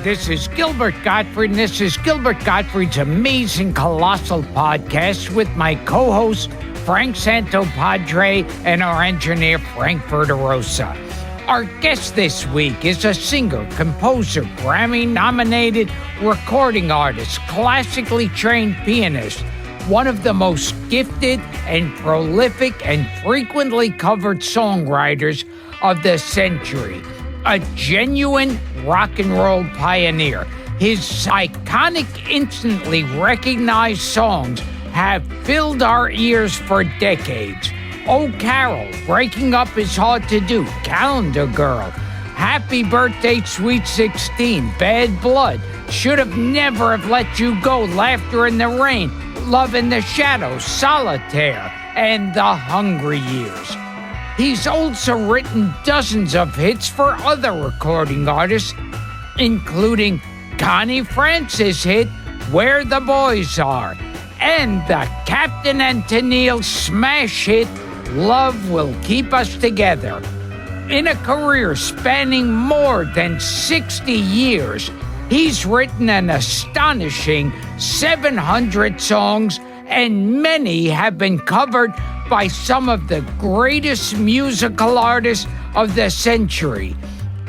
this is Gilbert Gottfried, and this is Gilbert Gottfried's amazing Colossal podcast with my co-host, Frank Santopadre, and our engineer, Frank Verderosa. Our guest this week is a singer, composer, Grammy-nominated recording artist, classically trained pianist, one of the most gifted and prolific and frequently covered songwriters of the century. A genuine rock and roll pioneer. His iconic, instantly recognized songs have filled our ears for decades. Oh, Carol, Breaking Up Is Hard to Do, Calendar Girl, Happy Birthday, Sweet 16, Bad Blood, Should Have Never Have Let You Go, Laughter in the Rain, Love in the Shadows, Solitaire, and The Hungry Years. He's also written dozens of hits for other recording artists, including Connie Francis' hit, Where the Boys Are, and the Captain and Tennille smash hit, Love Will Keep Us Together. In a career spanning more than 60 years, he's written an astonishing 700 songs, and many have been covered by some of the greatest musical artists of the century,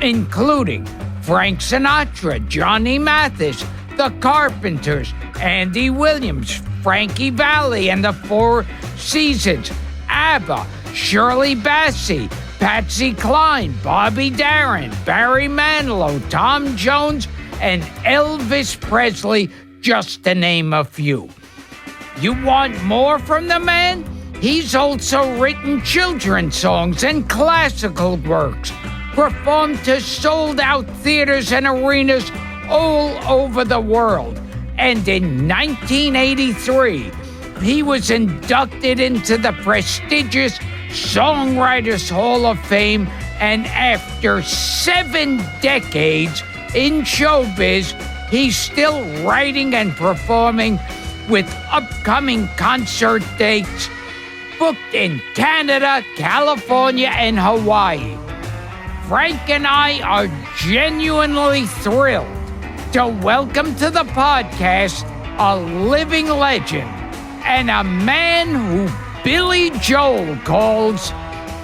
including Frank Sinatra, Johnny Mathis, The Carpenters, Andy Williams, Frankie Valli and the Four Seasons, ABBA, Shirley Bassey, Patsy Cline, Bobby Darin, Barry Manilow, Tom Jones, and Elvis Presley, just to name a few. You want more from the man? He's also written children's songs and classical works, performed to sold-out theaters and arenas all over the world. And in 1983, he was inducted into the prestigious Songwriters Hall of Fame, and after 7 decades in showbiz, he's still writing and performing with upcoming concert dates booked in Canada, California, and Hawaii. Frank and I are genuinely thrilled to welcome to the podcast a living legend and a man who Billy Joel calls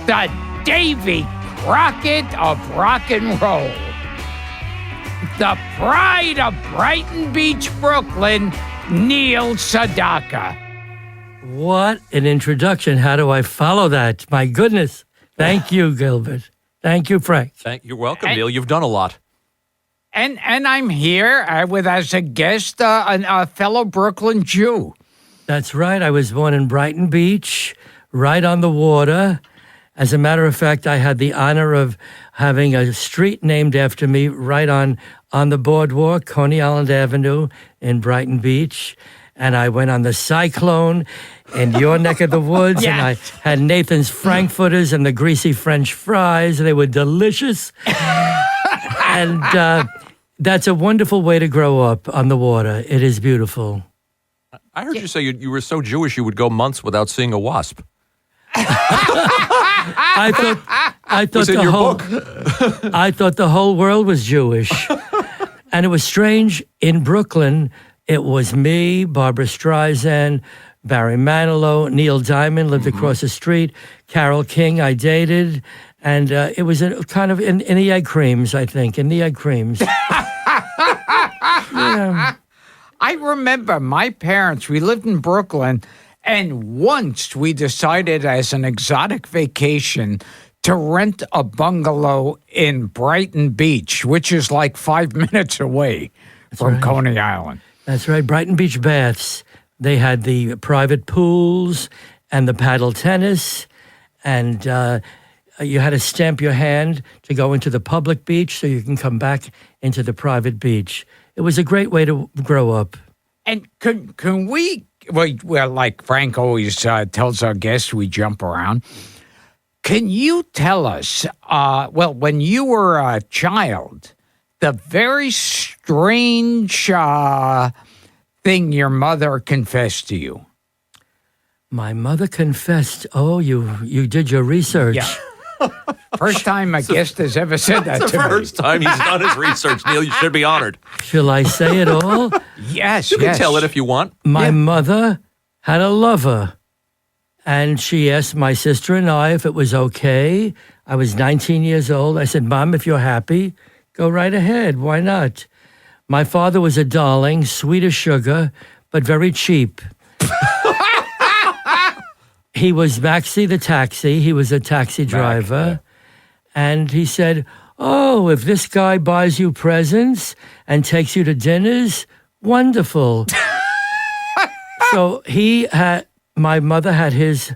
the Davy Crockett of rock and roll. The pride of Brighton Beach, Brooklyn, Neil Sedaka. What an introduction. How do I follow that? My goodness. Thank you, Gilbert. Thank you, Frank. You're welcome, Neil. You've done a lot. And I'm here with, as a guest, a fellow Brooklyn Jew. That's right. I was born in Brighton Beach, right on the water. As a matter of fact, I had the honor of having a street named after me right on the boardwalk, Coney Island Avenue in Brighton Beach. And I went on the Cyclone in your neck of the woods, Yes. and I had Nathan's Frankfurters and the greasy French fries. They were delicious. And that's a wonderful way to grow up on the water. It is beautiful. I heard you say you were so Jewish you would go months without seeing a wasp. I thought Was in your book. I thought the whole world was Jewish. And it was strange. In Brooklyn, it was me, Barbara Streisand, Barry Manilow, Neil Diamond lived across the street, Carole King I dated, and it was kind of in the egg creams, I think, in the egg creams. Yeah. I remember my parents, we lived in Brooklyn, and once we decided as an exotic vacation to rent a bungalow in Brighton Beach, which is like 5 minutes away from right. Coney Island. That's right, Brighton Beach Baths. They had the private pools and the paddle tennis, and you had to stamp your hand to go into the public beach so you can come back into the private beach. It was a great way to grow up. And can we, well, like Frank always tells our guests, we jump around. Can you tell us, when you were a child, the very strange thing your mother confessed to you? My mother confessed. Oh, you did your research. Yeah. First time a guest has ever said that It's the to me. first time he's done his research, Neil. You should be honored. Shall I say it all? Yes, You can yes. tell it if you want. My mother had a lover, and she asked my sister and I if it was okay. I was 19 years old. I said, Mom, if you're happy, go right ahead. Why not? My father was a darling, sweet as sugar, but very cheap. He was Maxie the taxi. He was a taxi driver. And he said, oh, if this guy buys you presents and takes you to dinners, wonderful. So my mother had his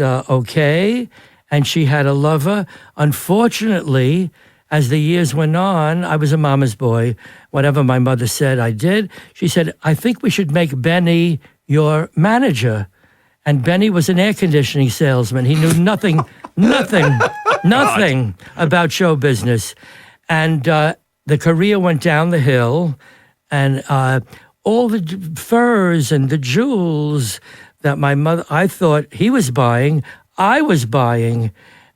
okay, and she had a lover. Unfortunately, as the years went on, I was a mama's boy. Whatever my mother said, I did. She said, I think we should make Benny your manager. And Benny was an air conditioning salesman. He knew nothing about show business. And the career went down the hill, and all the furs and the jewels that I thought he was buying, I was buying.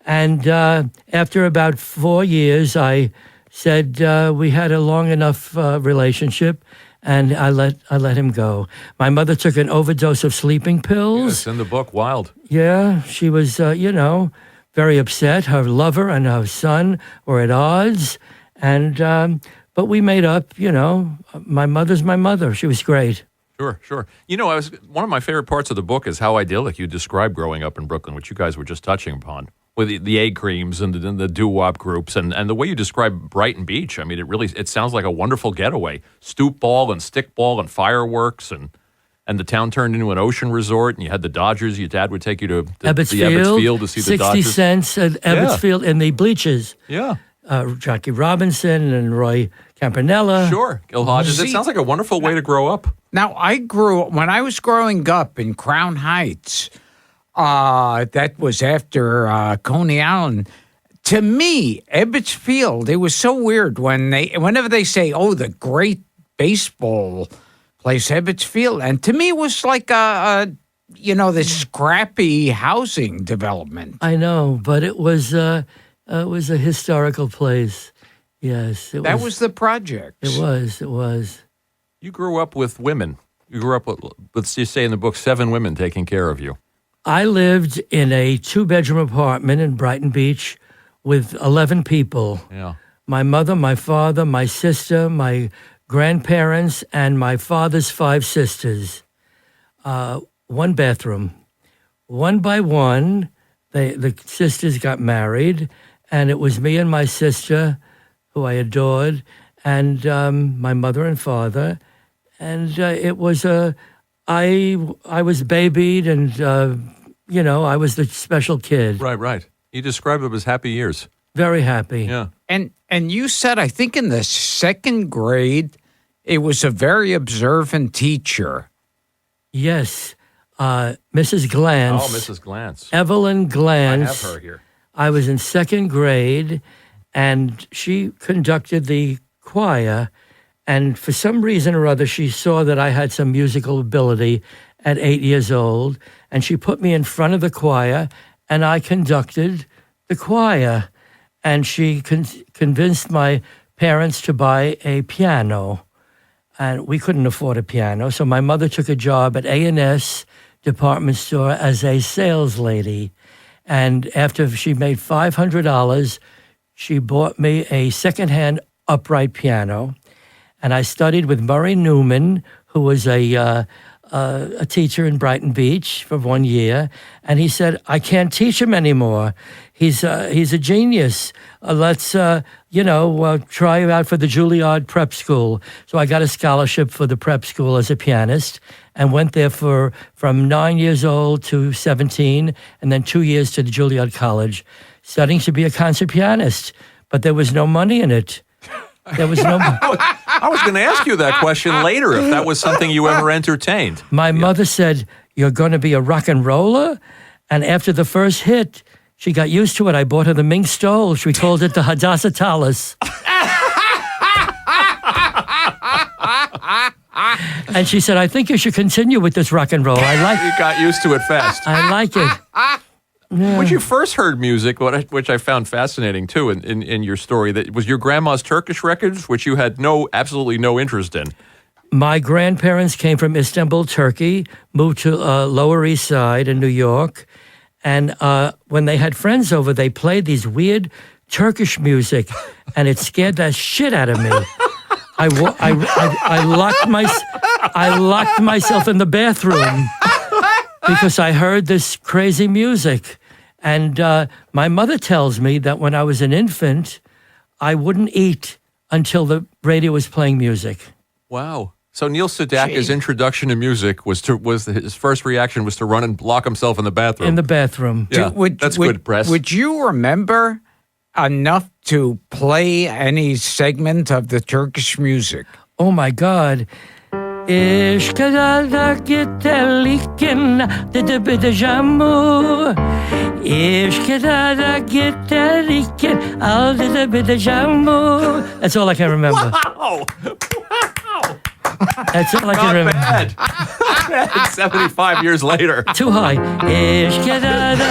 And after about 4 years, I said we had a long enough relationship, and I let him go. My mother took an overdose of sleeping pills. It's in the book, Wild. Yeah, she was, very upset. Her lover and her son were at odds, and but we made up. My mother's my mother. She was great. Sure. One of my favorite parts of the book is how idyllic you describe growing up in Brooklyn, which you guys were just touching upon, with the egg creams and the doo-wop groups, and the way you describe Brighton Beach. I mean, it sounds like a wonderful getaway. Stoop ball and stickball and fireworks, and the town turned into an ocean resort, and you had the Dodgers. Your dad would take you to the Ebbets Field to see the 60 Dodgers. cents at Ebbets Field in the bleachers. Yeah. Jackie Robinson and Roy Campanella. Sure. Gil Hodges. It sounds like a wonderful way to grow up. Now, when I was growing up in Crown Heights, that was after Coney Island. To me, Ebbets Field, it was so weird whenever they say, oh, the great baseball place, Ebbets Field. And to me, it was like this scrappy housing development. I know, but it was a historical place. Yes. That was the project. It was. You grew up with women. You grew up with, let's just say in the book, 7 women taking care of you. I lived in a 2-bedroom apartment in Brighton Beach with 11 people. Yeah. My mother, my father, my sister, my grandparents, and my father's 5 sisters. 1 bathroom. One by one, the sisters got married, and it was me and my sister, who I adored, and my mother and father. And it was I was babied, and I was the special kid. Right. You described them as happy years. Very happy. Yeah. And you said, I think in the 2nd grade, it was a very observant teacher. Yes, Mrs. Glantz. Oh, Mrs. Glantz. Evelyn Glantz. I have her here. I was in 2nd grade, and she conducted the choir. And for some reason or other, she saw that I had some musical ability at 8 years old, and she put me in front of the choir, and I conducted the choir. And she convinced my parents to buy a piano, and we couldn't afford a piano. So my mother took a job at A&S department store as a sales lady. And after she made $500, she bought me a secondhand upright piano. And I studied with Murray Newman, who was a teacher in Brighton Beach for 1 year. And he said, I can't teach him anymore. He's a genius. Let's, try you out for the Juilliard Prep School. So I got a scholarship for the prep school as a pianist and went there from 9 years old to 17, and then 2 years to the Juilliard College, studying to be a concert pianist. But there was no money in it. There was no. I was going to ask you that question later, if that was something you ever entertained. My mother said, you're going to be a rock and roller? And after the first hit, she got used to it. I bought her the Ming Stole. She called it the Hadassah Tallis. And she said, I think you should continue with this rock and roll. You got used to it fast. I like it. When you first heard music, which I found fascinating too in your story, that was your grandma's Turkish records, which you had absolutely no interest in. My grandparents came from Istanbul, Turkey, moved to Lower East Side in New York, and when they had friends over, they played these weird Turkish music, and it scared the shit out of me. I locked myself in the bathroom because I heard this crazy music. And my mother tells me that when I was an infant, I wouldn't eat until the radio was playing music. Wow. So Neil Sedaka's introduction to music was his first reaction was to run and lock himself in the bathroom. In the bathroom. Yeah, that's good press. Would you remember enough to play any segment of the Turkish music? Oh, my God. İş kadar da giderken de bedejamu. İş kadar da giderken al de bedejamu. That's all I can remember. Wow! That's all I can remember. Not bad. 75 years later. Too high. İş kadar da...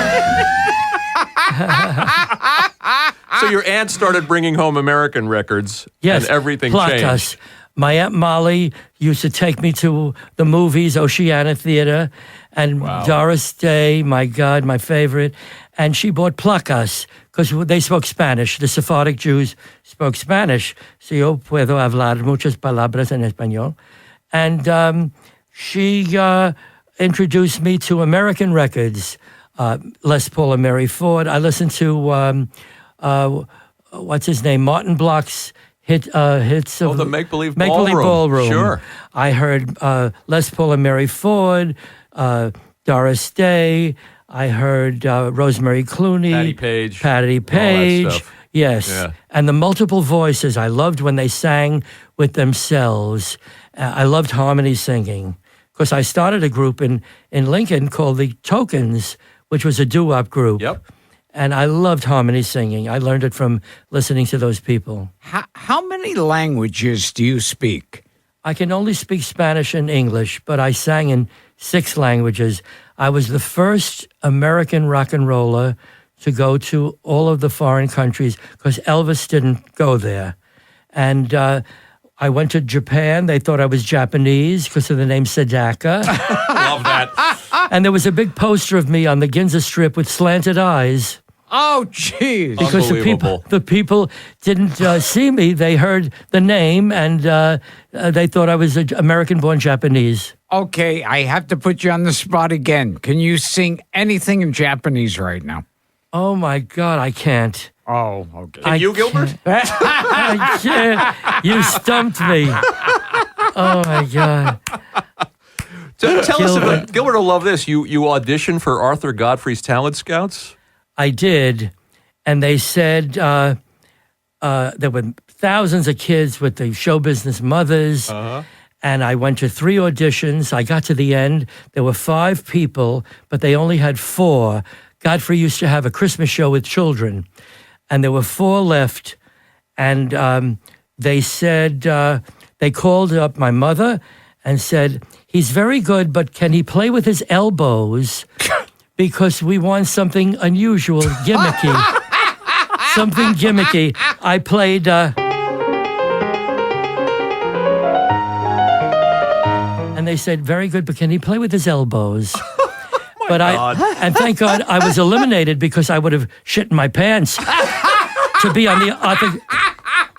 So your aunt started bringing home American records, yes, and everything placas. changed. My Aunt Molly used to take me to the movies, Oceana Theater, and Doris Day, my God, my favorite. And she bought placas because they spoke Spanish. The Sephardic Jews spoke Spanish. So yo puedo hablar muchas palabras en español. And she introduced me to American records, Les Paul and Mary Ford. I listened to, what's his name, Martin Block's hits of the Make-Believe Ballroom. Sure. I heard Les Paul and Mary Ford, Doris Day. I heard Rosemary Clooney. Patty Page. All that stuff. Yes. Yeah. And the multiple voices. I loved when they sang with themselves. I loved harmony singing. Because I started a group in Lincoln called the Tokens, which was a doo-wop group. Yep. And I loved harmony singing. I learned it from listening to those people. How many languages do you speak? I can only speak Spanish and English, but I sang in 6 languages. I was the first American rock and roller to go to all of the foreign countries because Elvis didn't go there. And I went to Japan. They thought I was Japanese because of the name Sedaka. Love that. And there was a big poster of me on the Ginza Strip with slanted eyes. Oh, jeez. Because the people didn't see me. They heard the name, and they thought I was an American-born Japanese. Okay, I have to put you on the spot again. Can you sing anything in Japanese right now? Oh, my God, I can't. Oh, okay. Can you, Gilbert? I can't. You stumped me. Oh, my God. So tell us about, Gilbert will love this. You auditioned for Arthur Godfrey's Talent Scouts? I did, and they said there were thousands of kids with the show business mothers, and I went to 3 auditions. I got to the end. There were 5 people, but they only had 4. Godfrey used to have a Christmas show with children, and there were 4 left, and they said, they called up my mother and said, he's very good, but can he play with his elbows? Because we want something unusual, gimmicky. Something gimmicky. I played... and they said, very good, but can he play with his elbows? And thank God I was eliminated because I would have shit in my pants to be on the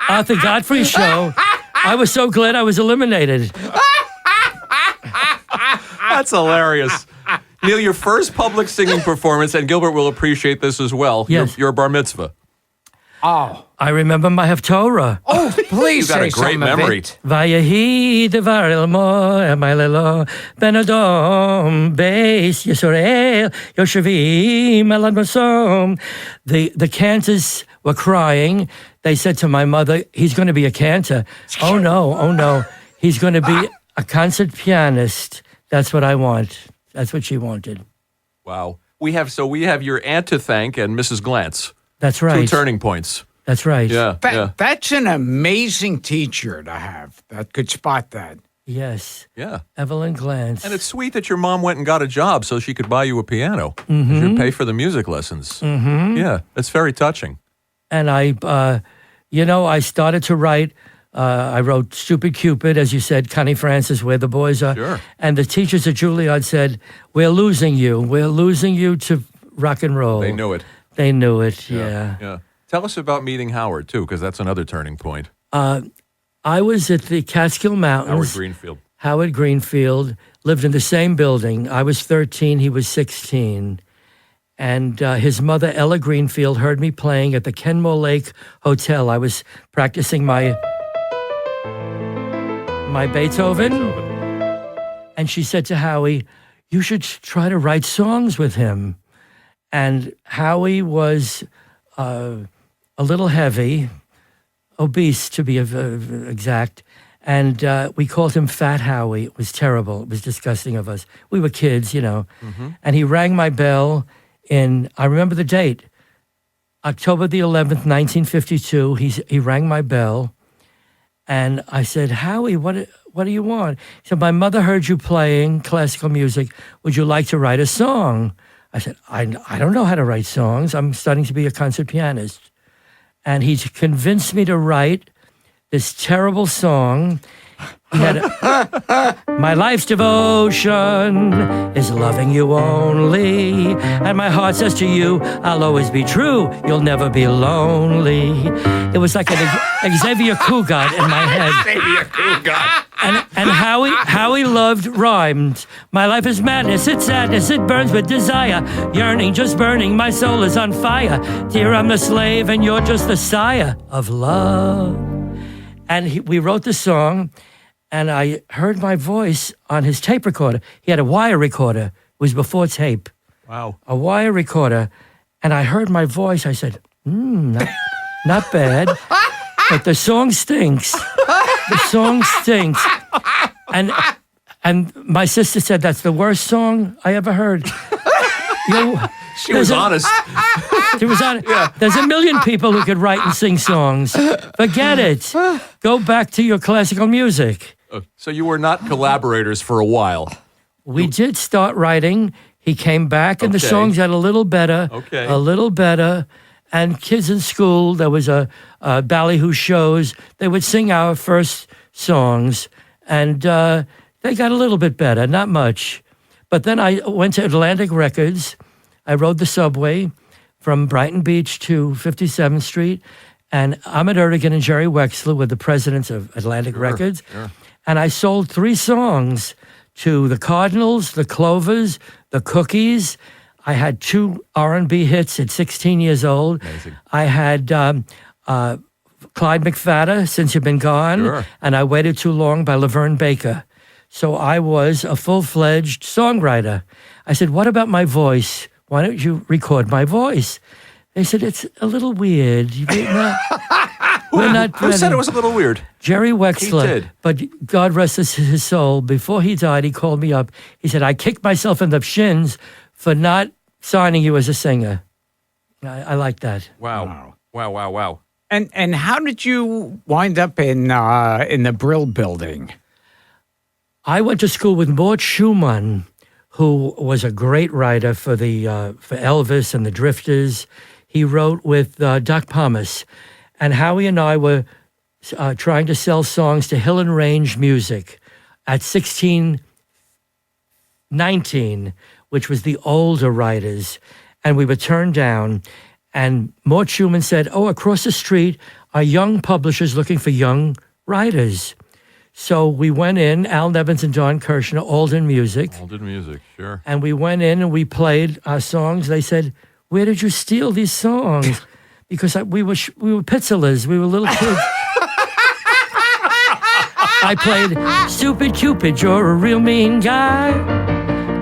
Arthur Godfrey show. I was so glad I was eliminated. That's hilarious. Neil, your first public singing performance, and Gilbert will appreciate this as well, yes. your bar mitzvah. Oh. I remember my Haftorah. Oh, please You got a great memory. Vayehi devar el mo emalelo ben Adom beis Yisrael Yoshevim elad masom. The cantors were crying. They said to my mother, he's going to be a cantor. Oh no. He's going to be a concert pianist. That's what I want. That's what she wanted. Wow. We have your aunt to thank and Mrs. Glantz. That's right. 2 turning points. That's right. Yeah. That's an amazing teacher to have that could spot that. Yes. Yeah. Evelyn Glantz. And it's sweet that your mom went and got a job so she could buy you a piano. She'd pay for the music lessons. Yeah, it's very touching. And I started to write. I wrote Stupid Cupid, as you said, Connie Francis, Where the Boys Are. Sure. And the teachers at Juilliard said, we're losing you. We're losing you to rock and roll. They knew it. They knew it, yeah. Yeah. Tell us about meeting Howard, too, because that's another turning point. I was at the Catskill Mountains. Howard Greenfield lived in the same building. I was 13, he was 16. And his mother, Ella Greenfield, heard me playing at the Kenmore Lake Hotel. I was practicing my Beethoven. And she said to Howie, you should try to write songs with him. And Howie was a little heavy, obese to be exact. And we called him Fat Howie. It was terrible. It was disgusting of us. We were kids, And he rang my bell I remember the date, October the 11th, 1952. He rang my bell. And I said, Howie, what do you want? He said, my mother heard you playing classical music. Would you like to write a song? I said, I don't know how to write songs. I'm studying to be a concert pianist. And he convinced me to write this terrible song. He had my life's devotion is loving you only, and my heart says to you, I'll always be true, you'll never be lonely. It was like an Xavier Cugat in my head. Xavier Cugat. And Howie loved rhymes. My life is madness, it's sadness, it burns with desire. Yearning, just burning, my soul is on fire. Dear, I'm the slave and you're just the sire of love. And we wrote the song, and I heard my voice on his tape recorder. He had a wire recorder. It was before tape. Wow. A wire recorder. And I heard my voice. I said, not bad. But the song stinks. The song stinks. And my sister said, that's the worst song I ever heard. She was honest. She was honest. Yeah. There's a million people who could write and sing songs. Forget it. Go back to your classical music. So you were not collaborators for a while. We did start writing. He came back, and the songs got a little better. Okay. A little better. And kids in school, there was a ballyhoo shows. They would sing our first songs, and they got a little bit better, not much. But then I went to Atlantic Records. I rode the subway from Brighton Beach to 57th Street, and Ahmet Ertegun and Jerry Wexler were the presidents of Atlantic Records. Sure. And I sold 3 songs to the Cardinals, the Clovers, the Cookies. I had 2 R&B hits at 16 years old. Amazing. I had Clyde McPhatter, Since You've Been Gone, and I Waited Too Long by Laverne Baker. So I was a full-fledged songwriter. I said, what about my voice? Why don't you record my voice? They said, it's a little weird. Who said it was a little weird? Jerry Wexler. He did. But God rest his soul. Before he died, he called me up. He said, I kicked myself in the shins for not signing you as a singer. I like that. Wow. And how did you wind up in the Brill Building? I went to school with Mort Schumann, who was a great writer for Elvis and the Drifters. He wrote with Doc Pomus. And Howie and I were trying to sell songs to Hill and Range Music at 1619, which was the older writers. And we were turned down. And Mort Schumann said, across the street are young publishers looking for young writers. So we went in, Al Nevins and Don Kirshner, Alden Music. Alden Music, sure. And we went in and we played our songs. They said, where did you steal these songs? Because we were pizzolers. We were little kids. I played Stupid Cupid, you're a real mean guy.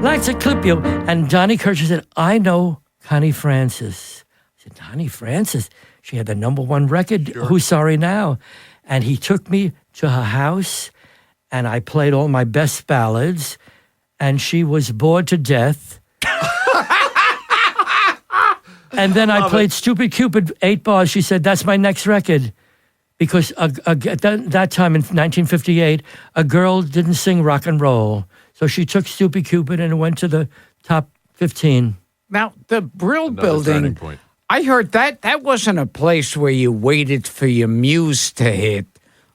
Like to clip you. And Donnie Kirshner said, I know Connie Francis. I said, Connie Francis? She had the #1 record, sure. Who's Sorry Now? And he took me to her house, and I played all my best ballads, and she was bored to death. And then I played Stupid Cupid 8 bars. She said, that's my next record. because at that time in 1958, a girl didn't sing rock and roll. So she took Stupid Cupid and went to the top 15. Now, the Brill Another turning Building, point. I heard that wasn't a place where you waited for your muse to hit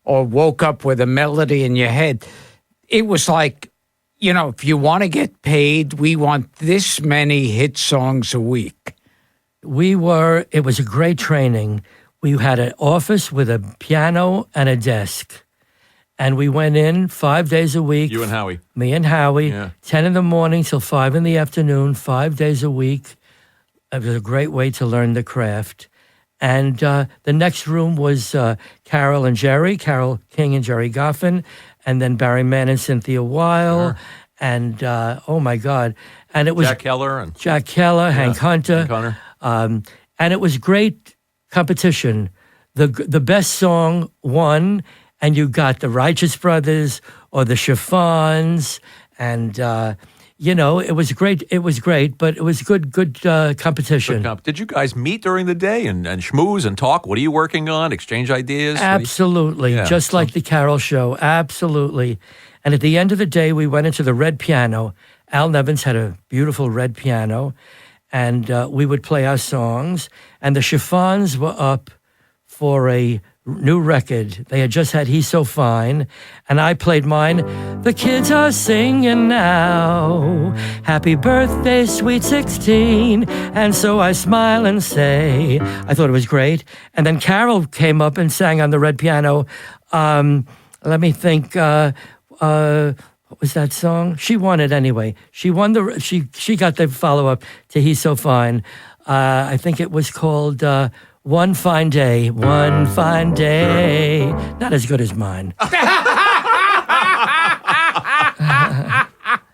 or woke up with a melody in your head. It was like, if you want to get paid, we want this many hit songs a week. It was a great training. We had an office with a piano and a desk. And we went in 5 days a week. You and Howie. Me and Howie. Yeah. 10 in the morning till 5 in the afternoon, 5 days a week. It was a great way to learn the craft. And the next room was Carol King and Jerry Goffin, and then Barry Mann and Cynthia Weil. Sure. And, oh, my God. And it was Jack Keller. Hank Hunter. And it was great competition. The best song won, and you got the Righteous Brothers or the Chiffons, and it was great. It was great, but it was good competition. Did you guys meet during the day and schmooze and talk? What are you working on? Exchange ideas? Absolutely, just like the Carol show. Absolutely. And at the end of the day, we went into the red piano. Al Nevins had a beautiful red piano, and we would play our songs. And the Chiffons were up for a new record. They had just had He's So Fine, and I played mine. The kids are singing now, happy birthday, sweet 16. And so I smile and say, I thought it was great. And then Carol came up and sang on the red piano. Let me think, what was that song? She won it anyway. She won she got the follow-up to He's So Fine. I think it was called One Fine Day. One Fine Day. Not as good as mine.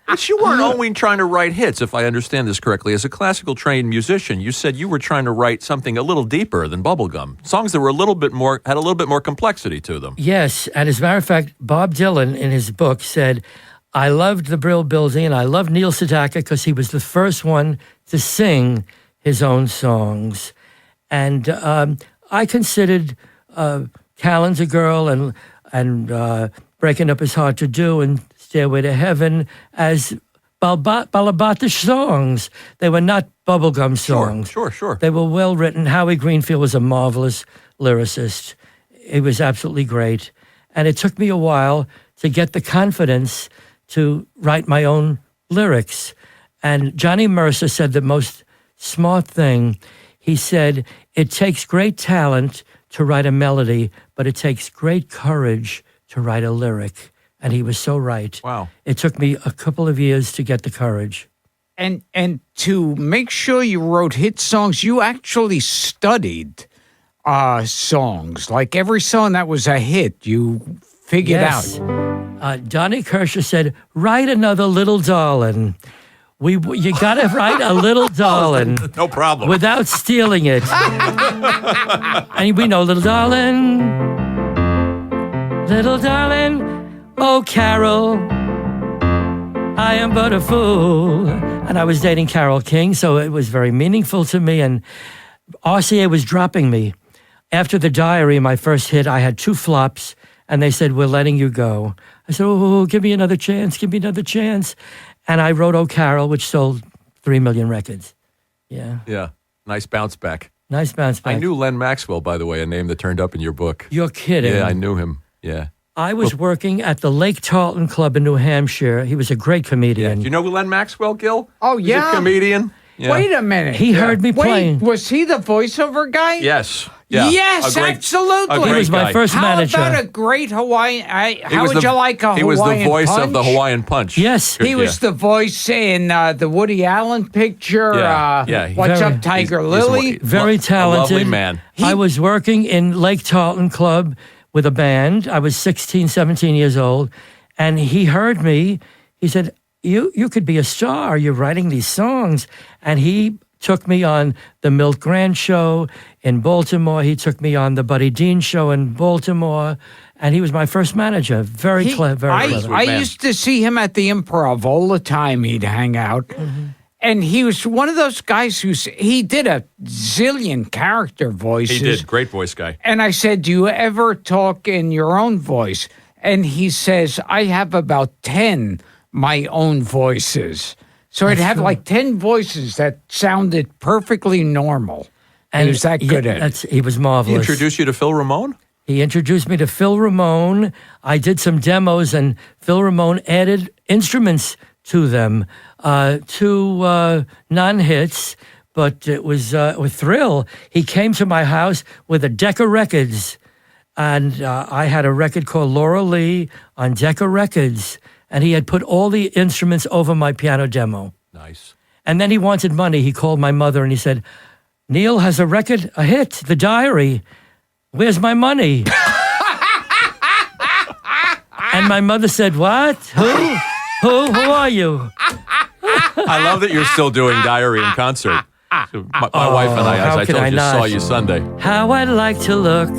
But you weren't only trying to write hits, if I understand this correctly. As a classical trained musician, you said you were trying to write something a little deeper than bubblegum. Songs that were had a little bit more complexity to them. Yes, and as a matter of fact, Bob Dylan in his book said, I loved the Brill Building and I loved Neil Sedaka because he was the first one to sing his own songs. And I considered Callan's a Girl and Breaking Up Is Hard to Do and Stairway to Heaven as Balabatish songs. They were not bubblegum songs. Sure. They were well written. Howie Greenfield was a marvelous lyricist. He was absolutely great. And it took me a while to get the confidence to write my own lyrics. And Johnny Mercer said the most smart thing. He said, it takes great talent to write a melody, but it takes great courage to write a lyric. And he was so right. Wow. It took me a couple of years to get the courage. And to make sure you wrote hit songs, you actually studied songs. Like every song that was a hit, you figured out. Donnie Kershaw said, write another Little Darlin'. You got to write a Little Darlin'. No problem. Without stealing it. And we know Little Darlin'. Little Darlin'. Oh, Carol, I am but a fool. And I was dating Carole King, so it was very meaningful to me. And RCA was dropping me. After The Diary, my first hit, I had 2 flops, and they said, we're letting you go. I said, oh, give me another chance, give me another chance. And I wrote Oh, Carol, which sold 3 million records. Yeah. Yeah. Nice bounce back. Nice bounce back. I knew Len Maxwell, by the way, a name that turned up in your book. You're kidding. Yeah, I knew him. Yeah. I was working at the Lake Tarleton Club in New Hampshire. He was a great comedian. Yeah. Do you know Len Maxwell, Gil? Oh, He's a comedian. Yeah. Wait a minute. He heard me playing. Was he the voiceover guy? Yes. Yeah. Yes, absolutely. He was my first manager. How about a great Hawaiian? How would you like a Hawaiian Punch? He was the voice of the Hawaiian Punch. Yes. He was the voice in the Woody Allen picture. Yeah. What's Up, Tiger Lily? Very talented. A lovely man. I was working in Lake Tarleton Club with a band. I was 16, 17 years old. And he heard me. He said, you could be a star. You're writing these songs. And he took me on the Milt Grant show in Baltimore. He took me on the Buddy Dean show in Baltimore. And he was my first manager. Very clever. I used to see him at the Improv all the time. He'd hang out. Mm-hmm. And he was one of those guys he did a zillion character voices. He did. Great voice guy. And I said, do you ever talk in your own voice? And he says, I have about 10 my own voices. So I'd have like 10 voices that sounded perfectly normal. And he was that good at it. He was marvelous. He introduced you to Phil Ramone? He introduced me to Phil Ramone. I did some demos, and Phil Ramone added instruments to them. 2 non-hits, but it was a thrill. He came to my house with a deck of records, and I had a record called Laura Lee on Decca Records, and he had put all the instruments over my piano demo. Nice. And then he wanted money. He called my mother and he said, Neil has a record, a hit, The Diary. Where's my money? And my mother said, what? Who? Who are you? I love that you're still doing Diary in concert. So my wife and I, as I told you, saw you Sunday. How I'd like to look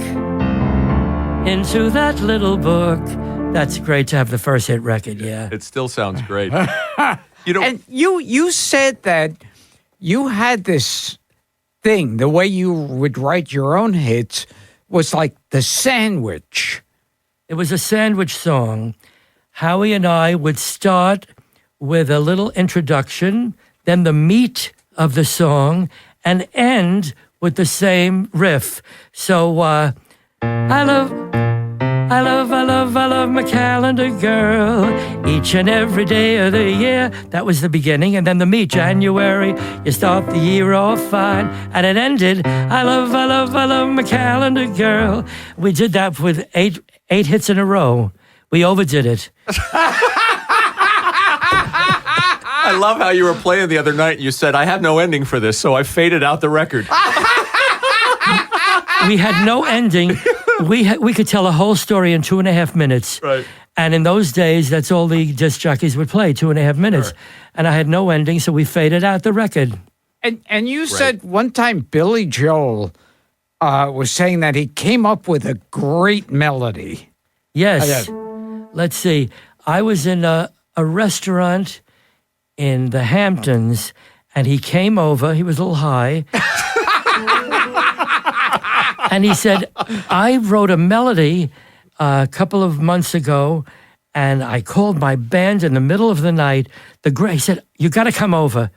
into that little book. That's great to have the first hit record, yeah. It still sounds great. And you said that you had this thing, the way you would write your own hits was like the sandwich. It was a sandwich song. Howie and I would start with a little introduction, then the meat of the song, and end with the same riff. So, I love my calendar girl each and every day of the year. That was the beginning. And then the meat, January, you start the year off fine. And it ended, I love my calendar girl. We did that with eight hits in a row. We overdid it. I love how you were playing the other night and you said, I have no ending for this, so I faded out the record. We had no ending. We could tell a whole story in 2.5 minutes. Right. And in those days, that's all the disc jockeys would play, 2.5 minutes. Sure. And I had no ending, so we faded out the record. And you said one time Billy Joel was saying that he came up with a great melody. Yes. Let's see. I was in a restaurant in the Hamptons, and he came over. He was a little high. And he said, I wrote a melody a couple of months ago, and I called my band in the middle of the night. He said, you got to come over.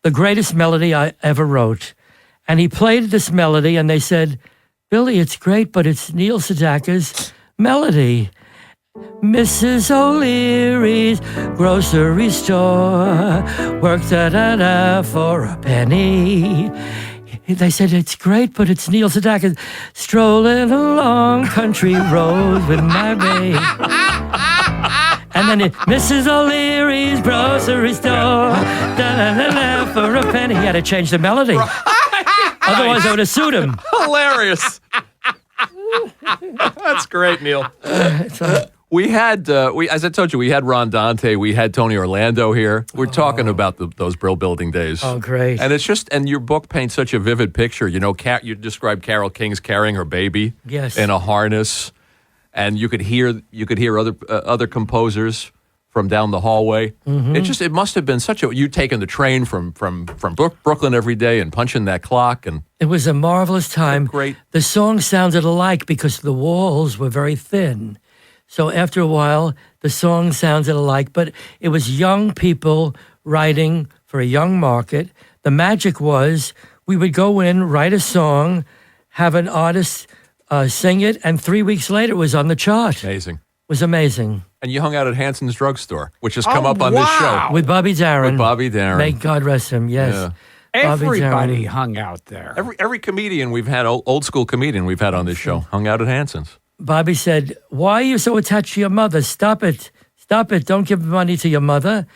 The greatest melody I ever wrote. And he played this melody, and they said, Billy, it's great, but it's Neil Sedaka's melody. Mrs. O'Leary's grocery store worked for a penny. They said, it's great, but it's Neil Sedaka strolling along country roads with my babe. And then Mrs. O'Leary's grocery store for a penny. He had to change the melody. Otherwise, I would have sued him. Hilarious. That's great, Neil. We had, as I told you, we had Ron Dante, we had Tony Orlando here. We're talking about those Brill Building days. Oh, great. And it's just, and your book paints such a vivid picture. You know, you described Carole King's carrying her baby in a harness, and you could hear other composers from down the hallway. Mm-hmm. It must have been you taking the train from Brooklyn every day and punching that clock. And it was a marvelous time. Great. The songs sounded alike because the walls were very thin. So after a while, the song sounded alike, but it was young people writing for a young market. The magic was we would go in, write a song, have an artist sing it, and 3 weeks later it was on the chart. Amazing. It was amazing. And you hung out at Hanson's Drugstore, which has come up on this show. With Bobby Darin. May God rest him, yes. Yeah. Everybody hung out there. Every comedian we've had, old school comedian we've had on this show, hung out at Hanson's. Bobby said, why are you so attached to your mother? Stop it. Stop it. Don't give money to your mother.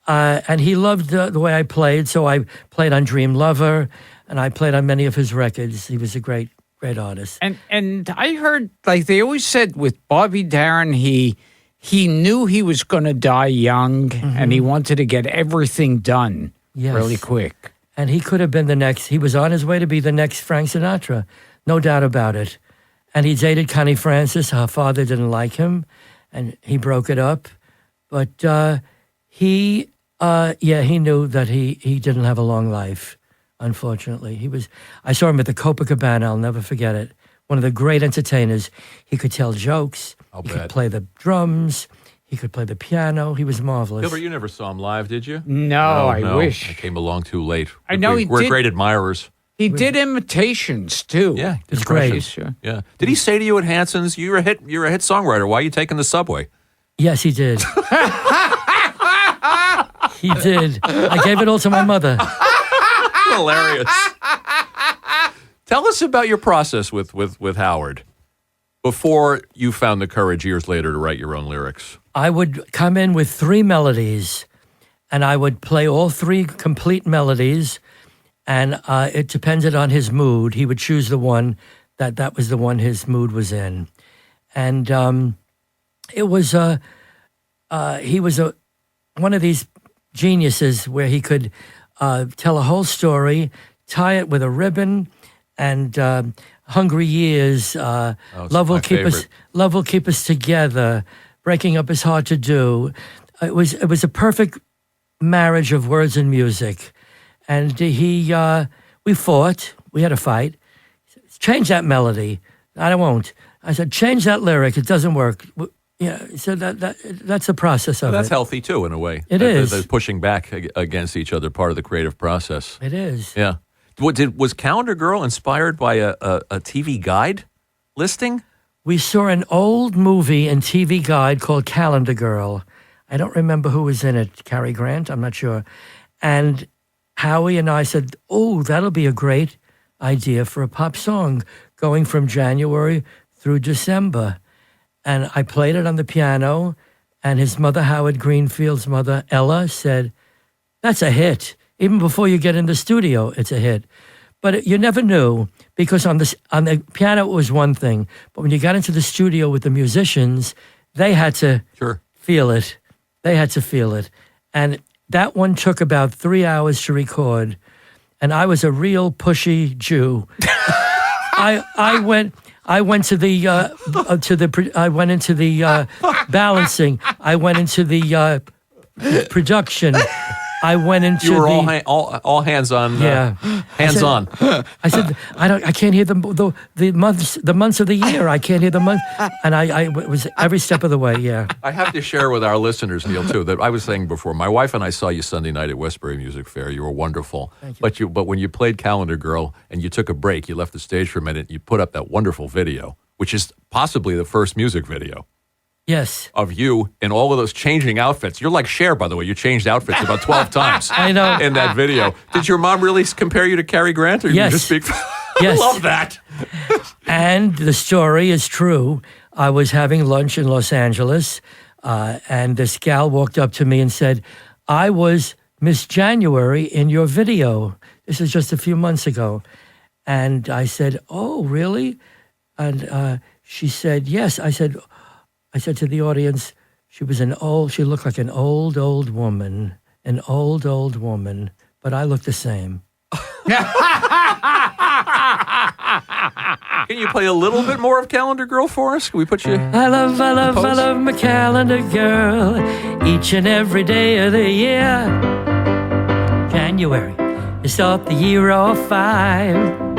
And he loved the way I played, so I played on Dream Lover, and I played on many of his records. He was a great artist. And I heard, like they always said with Bobby Darin, he knew he was going to die young, and he wanted to get everything done really quick. And he could have been he was on his way to be the next Frank Sinatra, no doubt about it. And he dated Connie Francis. Her father didn't like him, and he broke it up. But he Yeah, he knew that he didn't have a long life, unfortunately. I saw him at the Copacabana, I'll never forget it. One of the great entertainers. He could tell jokes. He could play the drums. He could play the piano. He was marvelous. Gilbert, you never saw him live, did you? No, I wish. I came along too late. I know We're great admirers. He did imitations too. Yeah, It's great. Sure. Yeah. Did he say to you at Hanson's, you're a hit songwriter. Why are you taking the subway? Yes, he did. He did. I gave it all to my mother. Hilarious. Tell us about your process with Howard before you found the courage years later to write your own lyrics. I would come in with 3 melodies, and I would play all 3 complete melodies, and it depended on his mood. He would choose the one that was the one his mood was in. And it was he was one of these geniuses where he could tell a whole story, tie it with a ribbon, and Hungry Years, love will keep us together, breaking up is hard to do. It was a perfect marriage of words and music, and we fought. We had a fight. Change that melody. I won't. I said, change that lyric. It doesn't work. Yeah, so that's the process of That's it. healthy too, in a way. It is. They're pushing back against each other, part of the creative process. It is. Yeah. Was Calendar Girl inspired by a TV guide listing? We saw an old movie and TV guide called Calendar Girl. I don't remember who was in it. Cary Grant? I'm not sure. And Howie and I said, oh, that'll be a great idea for a pop song going from January through December. And I played it on the piano, and his mother, Howard Greenfield's mother, Ella, said, that's a hit. Even before you get in the studio, it's a hit. But you never knew, because on the piano it was one thing, but when you got into the studio with the musicians, they had to feel it. They had to feel it. And that one took about 3 hours to record, and I was a real pushy Jew. I went into the balancing. I went into the production. I went into you were all hands on. Yeah, hands on. I said I can't hear the months of the year. I can't hear the month, and I was every step of the way. Yeah. I have to share with our listeners, Neil, too, that I was saying before. My wife and I saw you Sunday night at Westbury Music Fair. You were wonderful. Thank you. But when you played Calendar Girl and you took a break, you left the stage for a minute. You put up that wonderful video, which is possibly the first music video. Yes. Of you in all of those changing outfits. You're like Cher, by the way. You changed outfits about 12 times. I know. In that video. Did your mom really compare you to Cary Grant? Or yes. You just speak? Yes. I love that. And the story is true. I was having lunch in Los Angeles, and this gal walked up to me and said, I was Miss January in your video. This is just a few months ago. And I said, oh, really? And she said, yes. I said to the audience, she looked like an old woman, but I looked the same. Can you play a little bit more of Calendar Girl for us? Can we put you? I love my calendar girl each and every day of the year. January, you start the year off fine.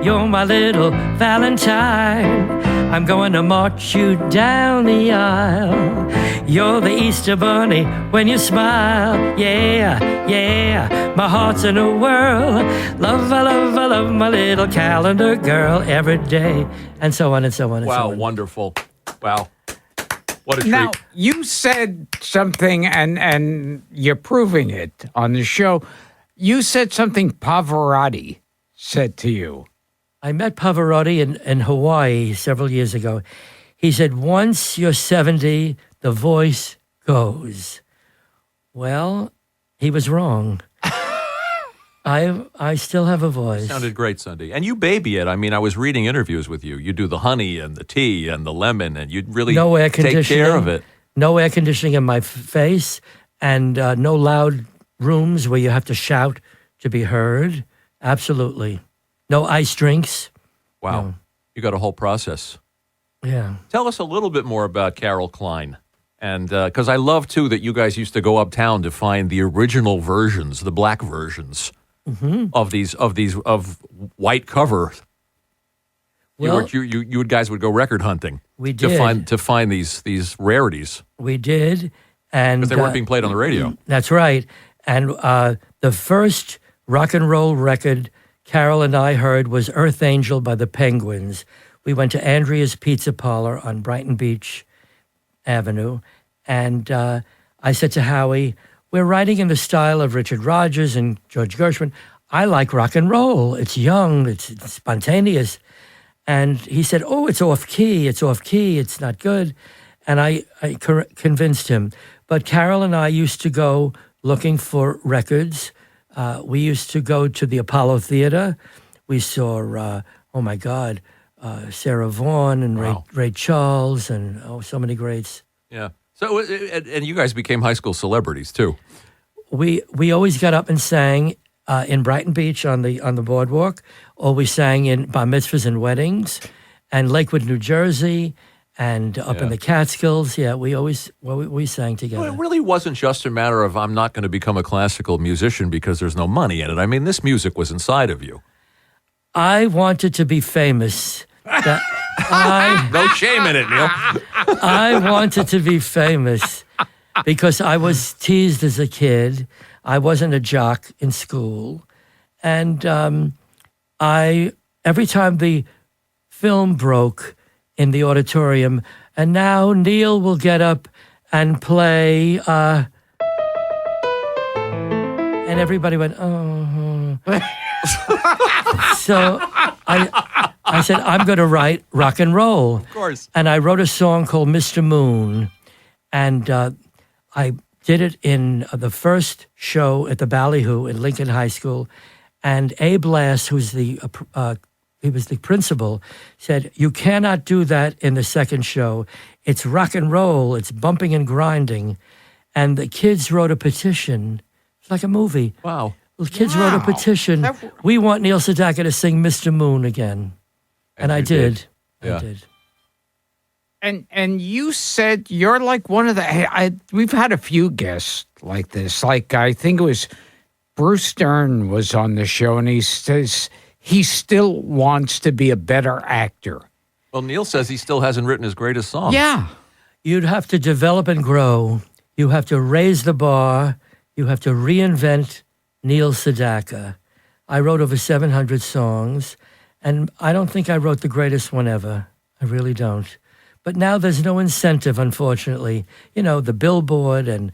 You're my little Valentine. I'm going to march you down the aisle. You're the Easter bunny when you smile. Yeah, my heart's in a whirl. I love my little calendar girl every day. And so on and so on and so on. Wow, wonderful. Wow. What a treat. Now, you said something, and you're proving it on the show. You said something Pavarotti said to you. I met Pavarotti in Hawaii several years ago. He said, once you're 70, the voice goes. Well, he was wrong. I still have a voice. Sounded great Sunday. And you baby it. I mean, I was reading interviews with you. You do the honey and the tea and the lemon, and you really take care of it. No air conditioning in my face, and no loud rooms where you have to shout to be heard. Absolutely. No ice drinks. Wow. No. You got a whole process. Yeah. Tell us a little bit more about Carol Klein. And because I love, too, that you guys used to go uptown to find the original versions, the black versions of these white cover. Well, You guys would go record hunting. We did. To find these rarities. We did. And Because they weren't being played on the radio. That's right. And the first rock and roll record Carol and I heard was Earth Angel by the Penguins. We went to Andrea's Pizza Parlor on Brighton Beach Avenue. And I said to Howie, we're writing in the style of Richard Rodgers and George Gershwin. I like rock and roll. It's young. It's spontaneous. And he said, oh, it's off key. It's not good. And I convinced him. But Carol and I used to go looking for records. We used to go to the Apollo Theater. We saw, Sarah Vaughan and Ray Charles and so many greats. Yeah. So, and you guys became high school celebrities, too. We always got up and sang in Brighton Beach on the boardwalk, or we sang in bar mitzvahs and weddings, and Lakewood, New Jersey, and up in the Catskills. Yeah, we sang together. Well, it really wasn't just a matter of I'm not going to become a classical musician because there's no money in it. I mean, this music was inside of you. I wanted to be famous. No shame in it, Neil. I wanted to be famous because I was teased as a kid. I wasn't a jock in school. And every time the film broke in the auditorium, and now Neil will get up and play, and everybody went, oh. So I said, I'm going to write rock and roll. Of course. And I wrote a song called Mr. Moon. And I did it in the first show at the Ballyhoo in Lincoln High School. And Abe Lass, he was the principal, said, you cannot do that in the second show. It's rock and roll. It's bumping and grinding. And the kids wrote a petition. It's like a movie. Wow. The kids wrote a petition. We want Neil Sedaka to sing Mr. Moon again. And I did. Yeah. I did. And you said you're like one of the. We've had a few guests like this. Like I think it was Bruce Stern was on the show, and he says he still wants to be a better actor. Well, Neil says he still hasn't written his greatest song. Yeah. You'd have to develop and grow. You have to raise the bar. You have to reinvent Neil Sedaka. I wrote over 700 songs, and I don't think I wrote the greatest one ever. I really don't. But now there's no incentive, unfortunately. You know, the Billboard and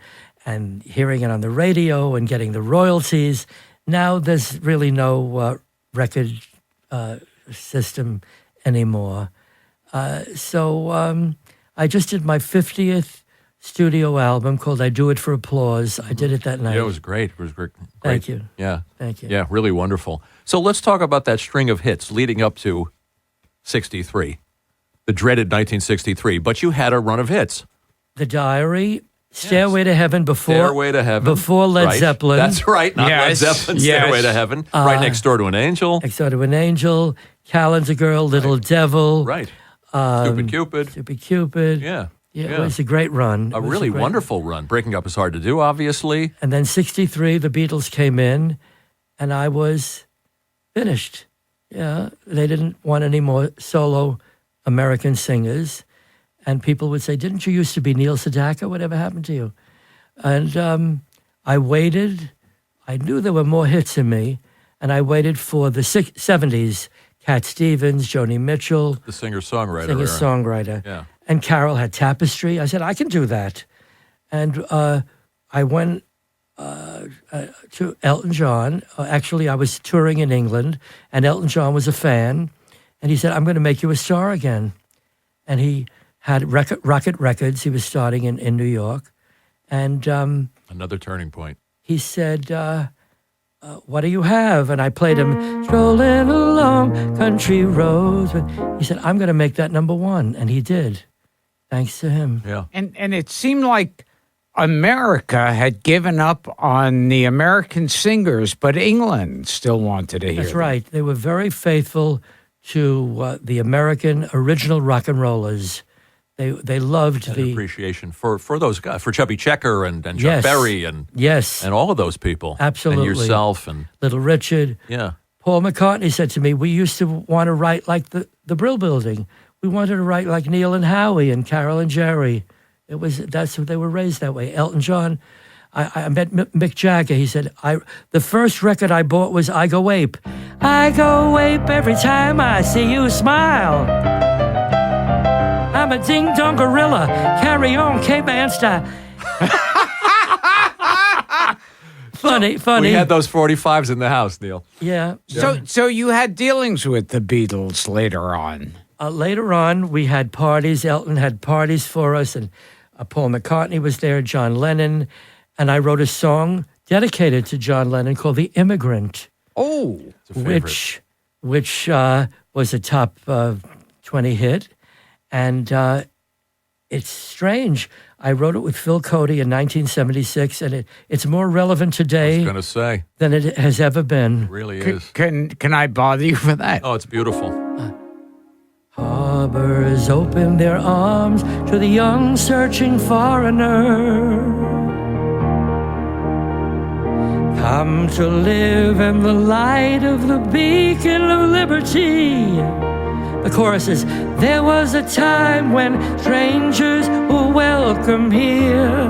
hearing it on the radio and getting the royalties. Now there's really no record system anymore. So I just did my 50th studio album called I Do It for Applause. I did it that night. Yeah, it was great. It was great. Thank you. Yeah. Thank you. Yeah, really wonderful. So let's talk about that string of hits leading up to 63, the dreaded 1963. But you had a run of hits. The Diary, Stairway to Heaven before Led Zeppelin. That's right, not Led Zeppelin, Stairway to Heaven. Right next door to an angel. Next door to an angel, Calendar Girl, Little Devil. Right. Stupid Cupid. Stupid Cupid. Yeah. Yeah, it was a great run. A really wonderful run. Breaking Up is hard to do, obviously. And then 63, the Beatles came in, and I was finished. Yeah, they didn't want any more solo American singers. And people would say, didn't you used to be Neil Sedaka? Whatever happened to you? And I waited. I knew there were more hits in me, and I waited for the 70s. Cat Stevens, Joni Mitchell. The singer-songwriter. Singer-songwriter. Yeah. And Carol had Tapestry. I said, I can do that. And I went to Elton John. Actually, I was touring in England, and Elton John was a fan. And he said, I'm going to make you a star again. And he had Rocket Records. He was starting in New York. And another turning point. He said, what do you have? And I played him, strolling along country roads. He said, I'm going to make that number one. And he did, thanks to him. Yeah. And it seemed like America had given up on the American singers, but England still wanted to hear That's them. right. They were very faithful to the American original rock and rollers. They loved Had the an appreciation for those guys, for Chubby Checker and Chuck Yes. Berry and yes, all of those people. Absolutely. And yourself and Little Richard. yeah. Paul McCartney said to me, we used to want to write like the Brill Building. We wanted to write like Neil and Howie and Carol and Jerry. That's what they were raised that way. Elton John. I met Mick Jagger. He said, the first record I bought was I Go Ape. I go ape every time I see you smile. I'm a ding-dong gorilla. Carry on, caveman style. Funny. We had those 45s in the house, Neil. Yeah. So you had dealings with the Beatles later on. Later on, we had parties. Elton had parties for us, and Paul McCartney was there, John Lennon, and I wrote a song dedicated to John Lennon called "The Immigrant," Oh, It's a favorite. which was a top 20 hit, and it's strange. I wrote it with Phil Cody in 1976, and it's more relevant I was today going to say, than it has ever been. it really is. can I bother you for that? Oh, it's beautiful. Harbors open their arms to the young searching foreigner. Come to live in the light of the beacon of liberty. The chorus is, there was a time when strangers were welcome here.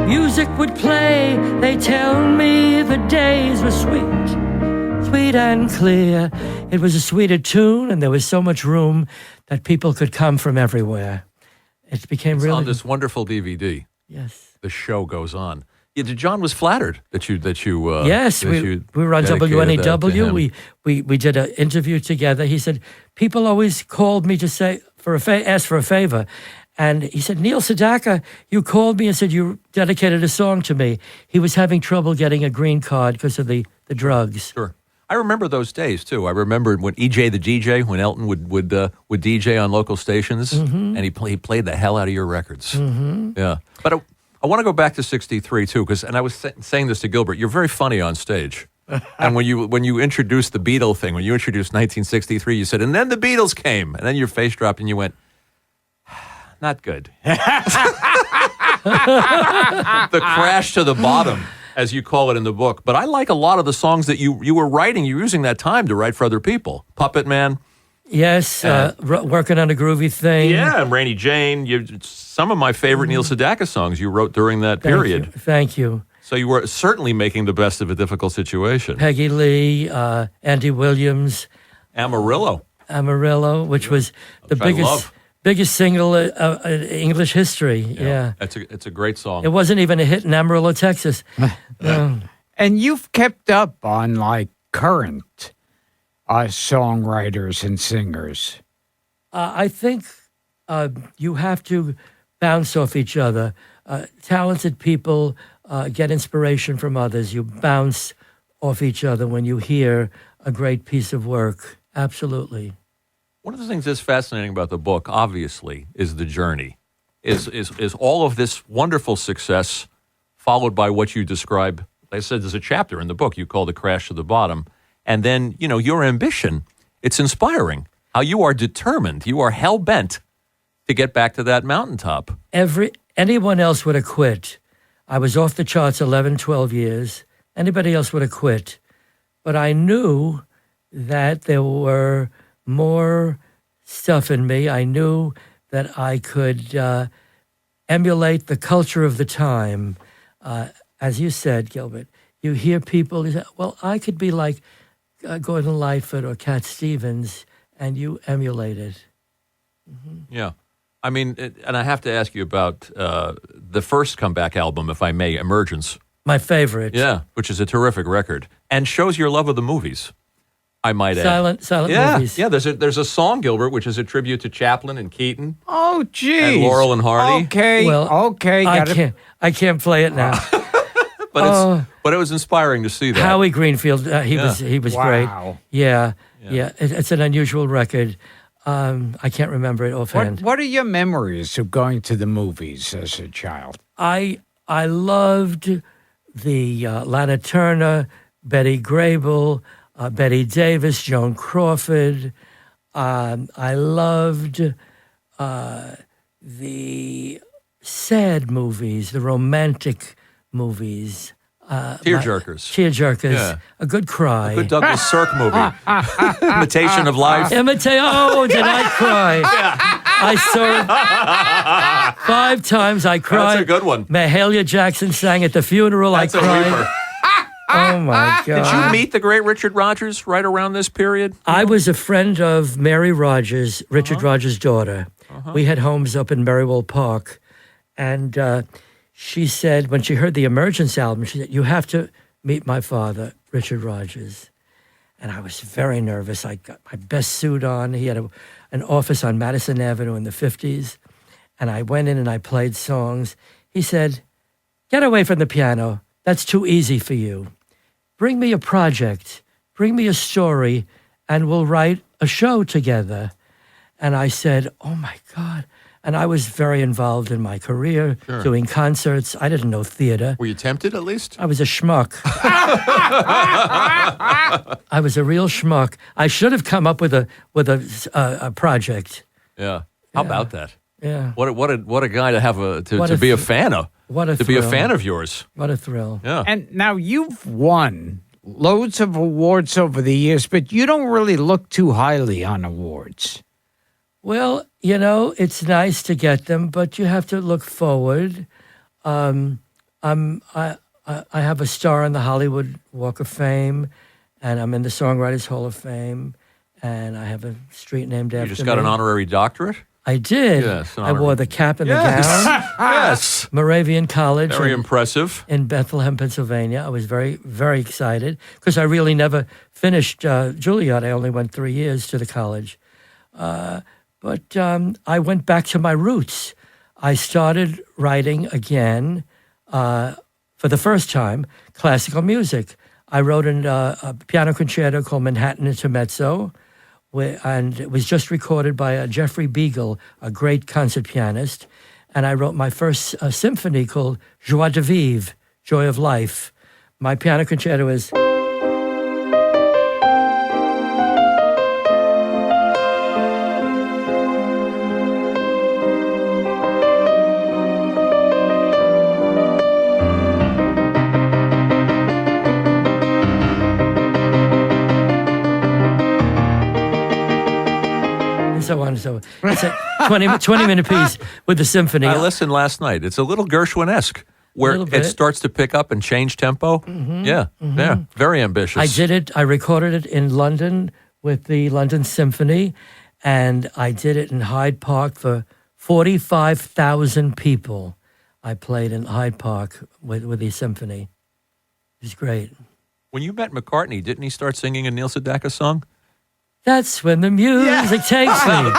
Music would play, they tell me the days were sweet and clear. It was a sweeter tune, and there was so much room that people could come from everywhere. It became It's really... on this wonderful DVD. Yes. The show goes on. Yeah, John was flattered that you Yes, that we you were on dedicated that to WNEW. him. We did an interview together. He said, people always called me to say ask for a favor. And he said, Neil Sedaka, you called me and said you dedicated a song to me. He was having trouble getting a green card because of the drugs. Sure. I remember those days too. I remember when EJ the DJ, when Elton would DJ on local stations, and he played the hell out of your records. Yeah, but I want to go back to '63 too, and I was saying this to Gilbert. You're very funny on stage, and when you introduced the Beatle thing, when you introduced 1963, you said, and then the Beatles came, and then your face dropped, and you went, not good. The crash to the bottom, as you call it in the book. But I like a lot of the songs that you were writing. You were using that time to write for other people. Puppet Man. Yes, working on a groovy thing. Yeah, and Rainy Jane. Some of my favorite Neil Sedaka songs you wrote during that period. Thank you. So you were certainly making the best of a difficult situation. Peggy Lee, Andy Williams. Amarillo, which was the biggest single in English history. Yeah. It's a great song. It wasn't even a hit in Amarillo, Texas. And you've kept up on like current songwriters and singers. I think you have to bounce off each other. Talented people get inspiration from others. You bounce off each other when you hear a great piece of work. Absolutely. One of the things that's fascinating about the book, obviously, is the journey. Is all of this wonderful success followed by what you describe? Like I said, there's a chapter in the book you call The Crash to the Bottom. And then, your ambition, it's inspiring. How you are determined, you are hell-bent to get back to that mountaintop. Anyone else would have quit. I was off the charts 11, 12 years. Anybody else would have quit. But I knew that there were more stuff in me. I knew that I could emulate the culture of the time. As you said, Gilbert, you hear people, you say, well, I could be like Gordon Lightfoot or Cat Stevens, and you emulate it. Mm-hmm. Yeah. I mean, and I have to ask you about the first comeback album, if I may, Emergence. My favorite. Yeah, which is a terrific record and shows your love of the movies, I might add. Silent movies. Yeah, there's a song, Gilbert, which is a tribute to Chaplin and Keaton. Oh, geez. And Laurel and Hardy. Okay, okay. I can't play it now. But it was inspiring to see that. Howie Greenfield, he was great. Wow. Yeah. It's an unusual record. I can't remember it offhand. What are your memories of going to the movies as a child? I loved the Lana Turner, Betty Grable, Betty Davis, Joan Crawford. I loved the sad movies, the romantic movies. Tearjerkers. Tearjerkers. Yeah. A good cry. A good Douglas Sirk movie. Imitation of Life. Oh, did I cry? I saw it 5 times. I cried. That's a good one. Mahalia Jackson sang at the funeral. That's I a cried. reaper. Oh, my God. Did you meet the great Richard Rodgers right around this period? I was a friend of Mary Rodgers, Richard Rodgers' daughter. We had homes up in Merriwell Park. And she said, when she heard the Emergence album, she said, you have to meet my father, Richard Rodgers. And I was very nervous. I got my best suit on. He had an office on Madison Avenue in the 50s. And I went in and I played songs. He said, get away from the piano. That's too easy for you. Bring me a project. Bring me a story, and we'll write a show together. And I said, oh, my God. And I was very involved in my career, doing concerts. I didn't know theater. Were you tempted at least? I was a schmuck. I was a real schmuck. I should have come up with a project. Yeah. How about that? Yeah. What a guy to have to be a fan of. What a to thrill. be a fan of yours. What a thrill. Yeah. And now you've won loads of awards over the years, but you don't really look too highly on awards. Well, it's nice to get them, but you have to look forward. I have a star on the Hollywood Walk of Fame, and I'm in the Songwriters Hall of Fame, and I have a street named after me. You just got an honorary doctorate? I did. Yes, I wore the cap and the gown. Yes. Moravian College. Very impressive. In Bethlehem, Pennsylvania. I was very, very excited because I really never finished Juilliard. I only went 3 years to the college. But I went back to my roots. I started writing again, for the first time, classical music. I wrote a piano concerto called Manhattan Intermezzo, and it was just recorded by Jeffrey Beagle, a great concert pianist. And I wrote my first symphony called Joie de Vivre, Joy of Life. My piano concerto is... so on and so on. It's a 20-minute piece with the symphony. I listened last night. It's a little Gershwin-esque, where it starts to pick up and change tempo. Mm-hmm. Yeah, very ambitious. I did it. I recorded it in London with the London Symphony, and I did it in Hyde Park for 45,000 people. I played in Hyde Park with the symphony. It was great. When you met McCartney, didn't he start singing a Neil Sedaka song? That's when the music takes me.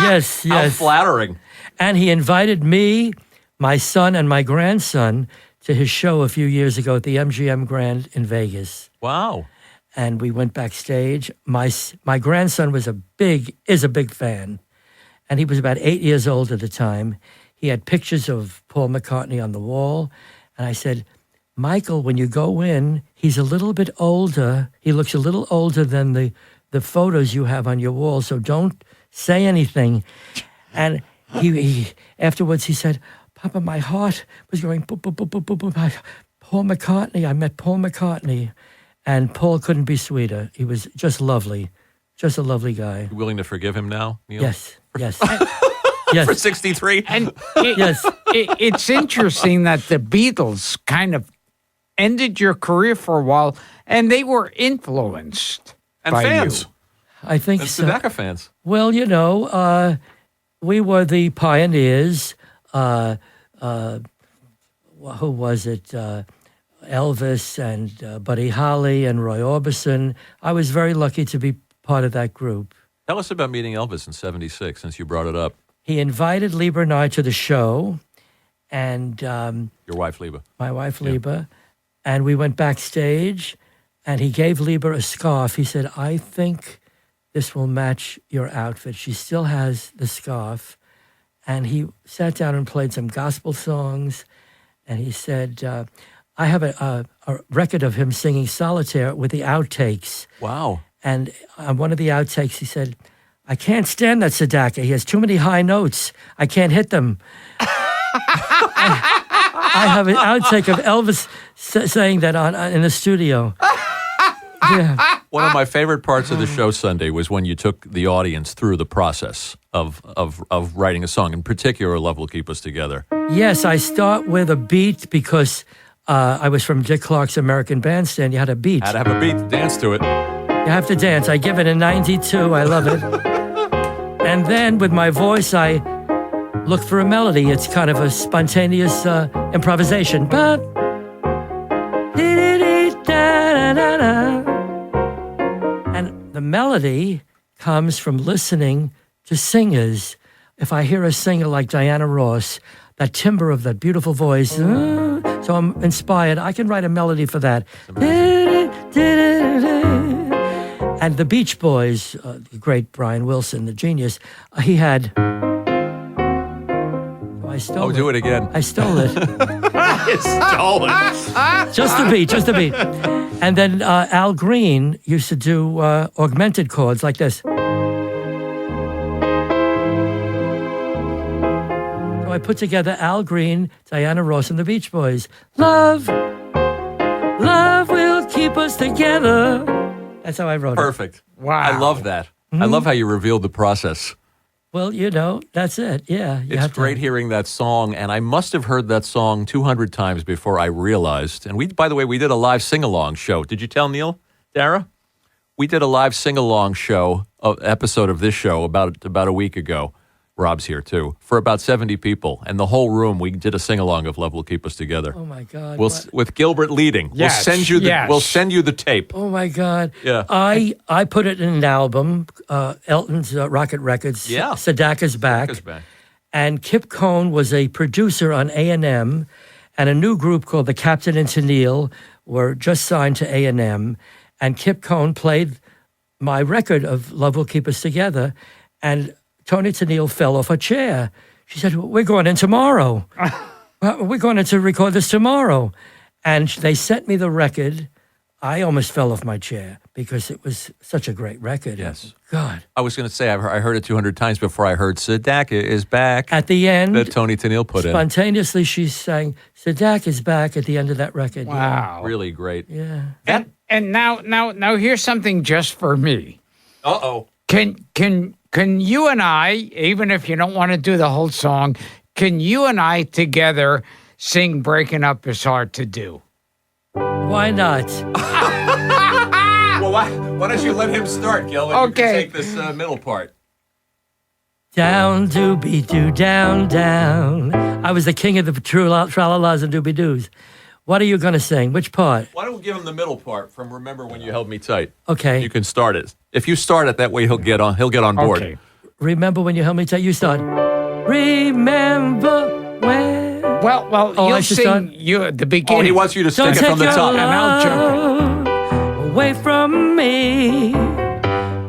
Yes. How flattering. And he invited me, my son, and my grandson to his show a few years ago at the MGM Grand in Vegas. Wow. And we went backstage. My grandson is a big fan. And he was about 8 years old at the time. He had pictures of Paul McCartney on the wall. And I said, Michael, when you go in, he's a little bit older. He looks a little older than the photos you have on your wall, so don't say anything. And he afterwards he said, Papa, my heart was going boop, boop, boop, boop, boop, boop. Paul McCartney, I met Paul McCartney. And Paul couldn't be sweeter. He was just lovely, just a lovely guy. You willing to forgive him now, Neil? Yes. Yes. For 63? And Yes. it's interesting that the Beatles kind of ended your career for a while, and they were influenced And by fans. you. I think And so. Sedaka fans. Well, we were the pioneers. Who was it? Elvis and Buddy Holly and Roy Orbison. I was very lucky to be part of that group. Tell us about meeting Elvis in '76, since you brought it up. He invited Lieber and I to the show, and Your wife, Liebe. my wife Lieber, and we went backstage, and he gave Lieber a scarf. He said, I think this will match your outfit. She still has the scarf. And he sat down and played some gospel songs, and he said, I have a record of him singing Solitaire with the outtakes. Wow. And on one of the outtakes, he said, I can't stand that Sedaka. He has too many high notes. I can't hit them. I have an outtake of Elvis saying that in the studio. Yeah. One of my favorite parts of the show Sunday was when you took the audience through the process of writing a song, in particular, Love Will Keep Us Together. Yes, I start with a beat because I was from Dick Clark's American Bandstand. You had a beat. Had to have a beat to dance to it. You have to dance. I give it a 92. I love it. And then with my voice, I look for a melody. It's kind of a spontaneous improvisation. And the melody comes from listening to singers. If I hear a singer like Diana Ross, that timbre of that beautiful voice, so I'm inspired. I can write a melody for that. And the Beach Boys, the great Brian Wilson, the genius, he had... I stole it. Do it again. I stole it. You stole it. Just a beat. And then Al Green used to do augmented chords like this. So I put together Al Green, Diana Ross, and the Beach Boys. Love will keep us together. That's how I wrote it. Perfect. Wow. I love that. I love how you revealed the process. Well, that's it. Yeah. It's great hearing that song, and I must have heard that song 200 times before I realized. And by the way, we did a live sing-along show. Did you tell Neil, Dara? We did a live sing-along show, episode of this show about a week ago. Rob's here, too, for about 70 people. And the whole room, we did a sing-along of Love Will Keep Us Together. Oh, my God. With Gilbert leading. Yes, We'll send you the tape. Oh, my God. Yeah. I put it in an album, Elton's Rocket Records, Yeah. Sedaka's Back. Sedaka's Back. And Kip Cohn was a producer on A&M, and a new group called the Captain and Tennille were just signed to A&M. And Kip Cohn played my record of Love Will Keep Us Together, and Tony Tennille fell off a chair. She said, we're going in tomorrow. We're going in to record this tomorrow. And they sent me the record. I almost fell off my chair because it was such a great record. Yes. God. I was going to say, I heard it 200 times before I heard Sedaka is back. At the end, that Tony Tennille put in. Spontaneously, she sang, Sedaka is back at the end of that record. Wow. Really great. Yeah. And now here's something just for me. Uh-oh. Can you and I, even if you don't want to do the whole song, can you and I together sing Breaking Up Is Hard to Do? Why not? Well, why don't you let him start, Gil? And Okay. You can take this middle part. Down, doobie-doo, down, down. I was the king of the tra-la-las and doobie-doos. What are you going to sing? Which part? Why don't we give him the middle part from Remember When You Held Me Tight? Okay. You can start it. If you start it, that way he'll get on board. Okay. Remember when you held me tight? You start. Remember when. Well, Oh, I you'll should sing start? the beginning. Oh, he wants you to sing Don't it take from the your top. And I'll jump love away from me.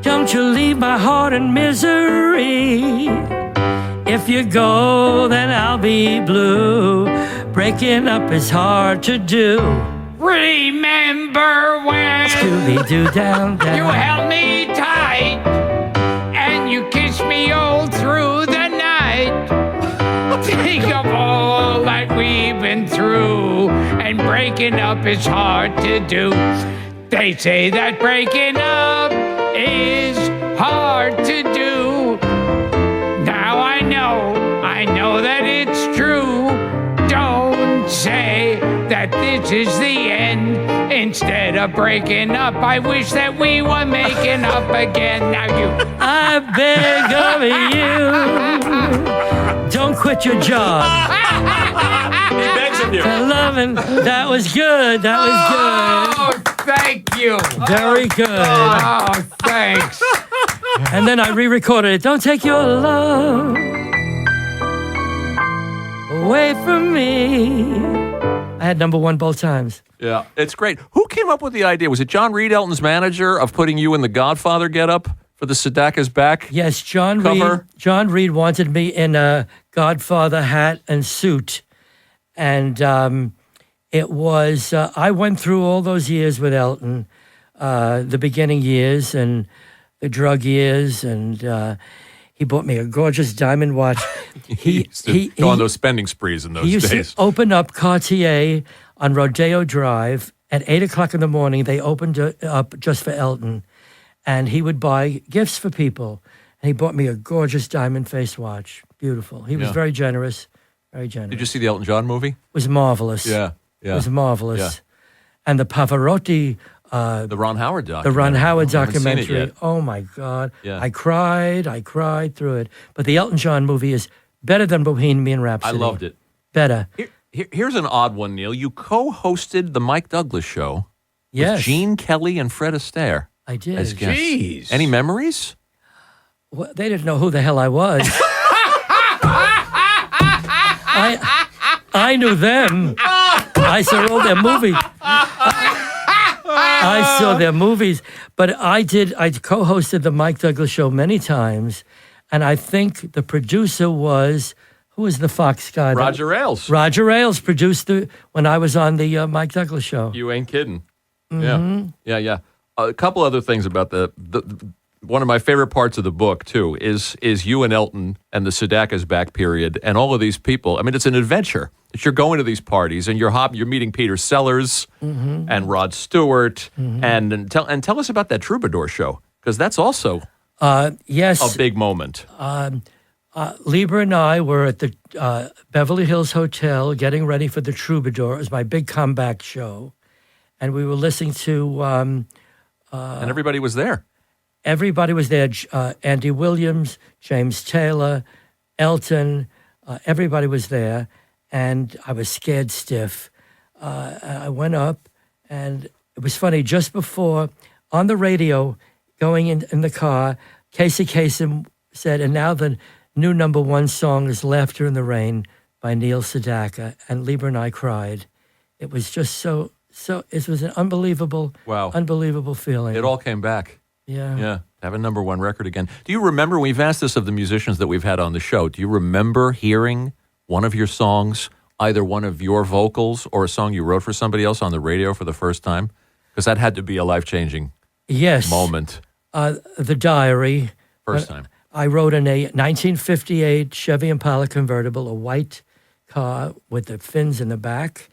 Don't you leave my heart in misery. If you go, then I'll be blue. Breaking up is hard to do. Remember when Scooby-Doo down, down. you held me tight and you kissed me all through the night. Think of all that we've been through, and breaking up is hard to do. They say that breaking up is hard to do. Now I know that it's true. Don't say that this is the end. Instead of breaking up, I wish that we were making up again. Now you. I beg of you, don't quit your job. He begs of you. Loving, that was good. That was Oh, thank you. good. Very good. Oh, thanks. And then I re-recorded it. Don't take your love away from me. I had number one both times. Yeah, it's great. Who came up with the idea? Was it John Reed, Elton's manager, of putting you in the Godfather getup for the Sedaka's Back? Yes, John Cover. Reed. John Reed wanted me in a Godfather hat and suit, and it was. I went through all those years with Elton. the beginning years and the drug years, and he bought me a gorgeous diamond watch. He used to go on those spending sprees in those he used days. to open up Cartier on Rodeo Drive at 8 o'clock in the morning. They opened it up just for Elton, and he would buy gifts for people. And he bought me a gorgeous diamond face watch. Beautiful. He was Yeah. very generous. Very generous. Did you see the Elton John movie? It was marvelous. Yeah. It was marvelous. Yeah. And the Pavarotti, The Ron Howard the documentary. Ron Howard I haven't seen it documentary. yet. Oh my God. Yeah. I cried through it. But the Elton John movie is better than Bohemian I Rhapsody. loved it. Better. Here's an odd one, Neil. You co-hosted the Mike Douglas show Yes. with Gene Kelly and Fred Astaire I did. as guests. Jeez. Any memories? Well, they didn't know who the hell I was. I knew them. I saw all their movies. I saw their movies. But I co-hosted the Mike Douglas show many times. And I think the producer was, who was the Fox guy? Roger Ailes. Roger Ailes produced when I was on the Mike Douglas show. You ain't kidding. Mm-hmm. Yeah. A couple other things about the one of my favorite parts of the book too is you and Elton and the Sedaka's back period and all of these people. I mean, it's an adventure. You're going to these parties and you're meeting Peter Sellers and Rod Stewart and tell us about that Troubadour show, because that's also Yes. a big moment. Lieber and I were at the Beverly Hills Hotel getting ready for the Troubadour. It was my big comeback show. And we were listening to... and everybody was there. everybody was there. Andy Williams, James Taylor, Elton, everybody was there. And I was scared stiff. I went up, and it was funny. Just before, on the radio, going in the car, Casey Kasem said, and now the new #1 song is Laughter in the Rain by Neil Sedaka. And Lieber and I cried. It was just so it was an unbelievable feeling. It all came back. Yeah. Yeah. Have a #1 record again. Do you remember, we've asked this of the musicians that we've had on the show, do you remember hearing one of your songs, either one of your vocals or a song you wrote for somebody else on the radio for the first time? Because that had to be a life-changing moment. The Diary. First time. I wrote in a 1958 Chevy Impala convertible, a white car with the fins in the back,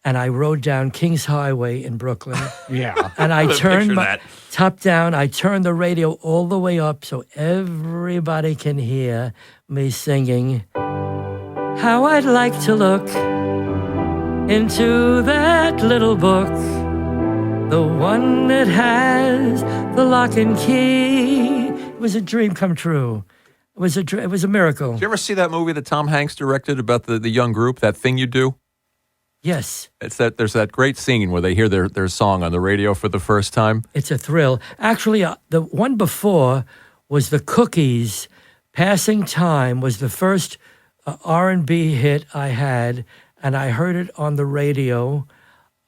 and I rode down Kings Highway in Brooklyn. Yeah. And I turned Picture my that. top down. I turned the radio all the way up so everybody can hear me singing. How I'd like to look into that little book, the one that has the lock and key. It was a dream come true. It was a miracle. Did you ever see that movie that Tom Hanks directed about the young group, That Thing You Do? Yes, There's that great scene where they hear their song on the radio for the first time. it's a thrill. Actually, the one before was the Cookies. Passing Time was the first R&B hit I had, and I heard it on the radio,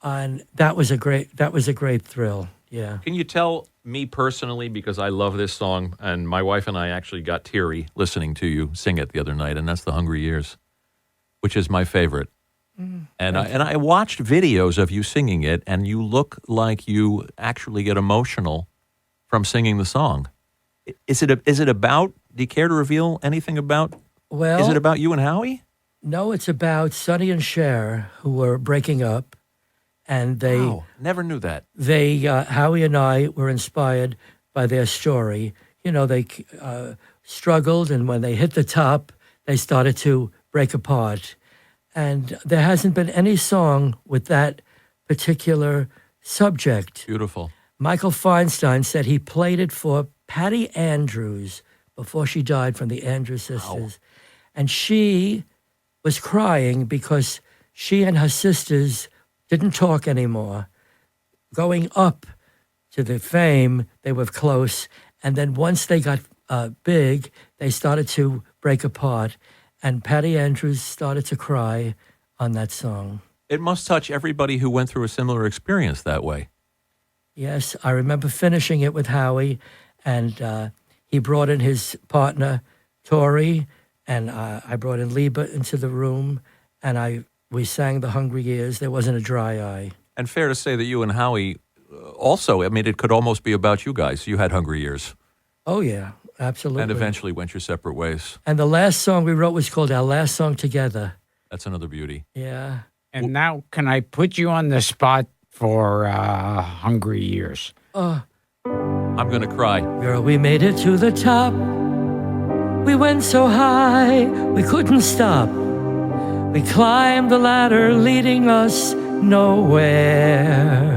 and that was a great thrill. Yeah. Can you tell me personally, because I love this song, and my wife and I actually got teary listening to you sing it the other night, and that's The Hungry Years, which is my favorite. And I watched videos of you singing it, and you look like you actually get emotional from singing the song. Is it about? Do you care to reveal anything about? Well, Is it about you and Howie? no, it's about Sonny and Cher, who were breaking up, and they Wow, never knew that. Howie and I were inspired by their story. You know, they struggled, and when they hit the top, they started to break apart. And there hasn't been any song with that particular subject. Beautiful. Michael Feinstein said he played it for Patty Andrews before she died from the Andrews sisters. And she was crying because she and her sisters didn't talk anymore. Going up to the fame, they were close. And then once they got big, they started to break apart. And Patty Andrews started to cry on that song. It must touch everybody who went through a similar experience that way. Yes, I remember finishing it with Howie, and he brought in his partner, Tori, and I brought in Lieber into the room, and we sang The Hungry Years. There wasn't a dry eye. And fair to say that you and Howie also, I mean, it could almost be about you guys. You had hungry years. Oh, yeah, absolutely. And eventually went your separate ways. And the last song we wrote was called Our Last Song Together. That's another beauty. Yeah. And now, can I put you on the spot for Hungry Years? I'm going to cry. Girl, we made it to the top. We went so high, we couldn't stop. We climbed the ladder leading us nowhere.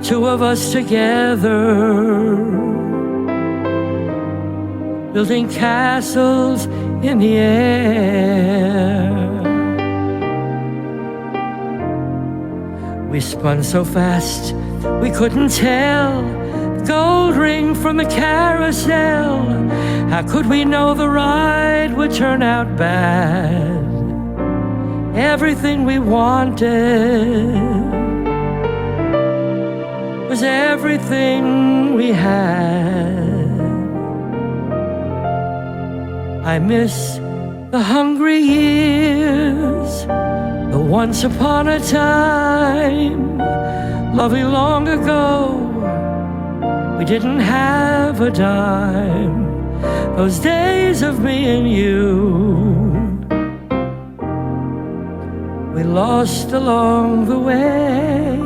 Two of us together, building castles in the air. We spun so fast, we couldn't tell the gold ring from the carousel. How could we know the ride would turn out bad? Everything we wanted was everything we had. I miss the hungry years, the once upon a time, lovely long ago. We didn't have a dime. Those days of me and you, we lost along the way,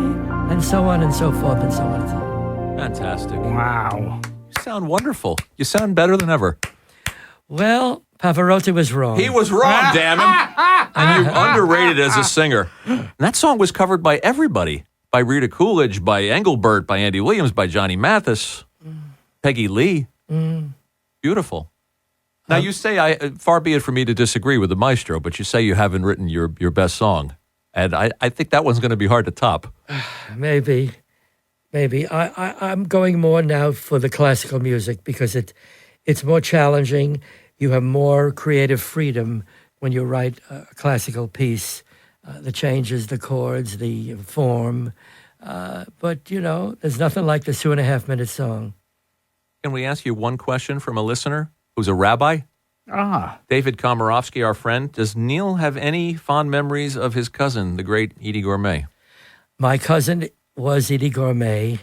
and so on and so forth and so on and so on. Fantastic. Wow. You sound wonderul. You sound better than ever. Well, Pavarotti was wrong. He was wrong, damn him. And you underrated as a singer. And that song was covered by everybody. By Rita Coolidge, by Engelbert, by Andy Williams, by Johnny Mathis, Peggy Lee. Beautiful. Now, you say, far be it for me to disagree with the maestro, but you say you haven't written your best song. And I think that one's going to be hard to top. Maybe. I'm going more now for the classical music because it's more challenging. You have more creative freedom when you write a classical piece. The changes, the chords, the form. But, there's nothing like the 2.5-minute song. Can we ask you one question from a listener who's a rabbi? David Komarovsky, our friend. Does Neil have any fond memories of his cousin, the great Edie Gourmet? My cousin was Edie Gourmet.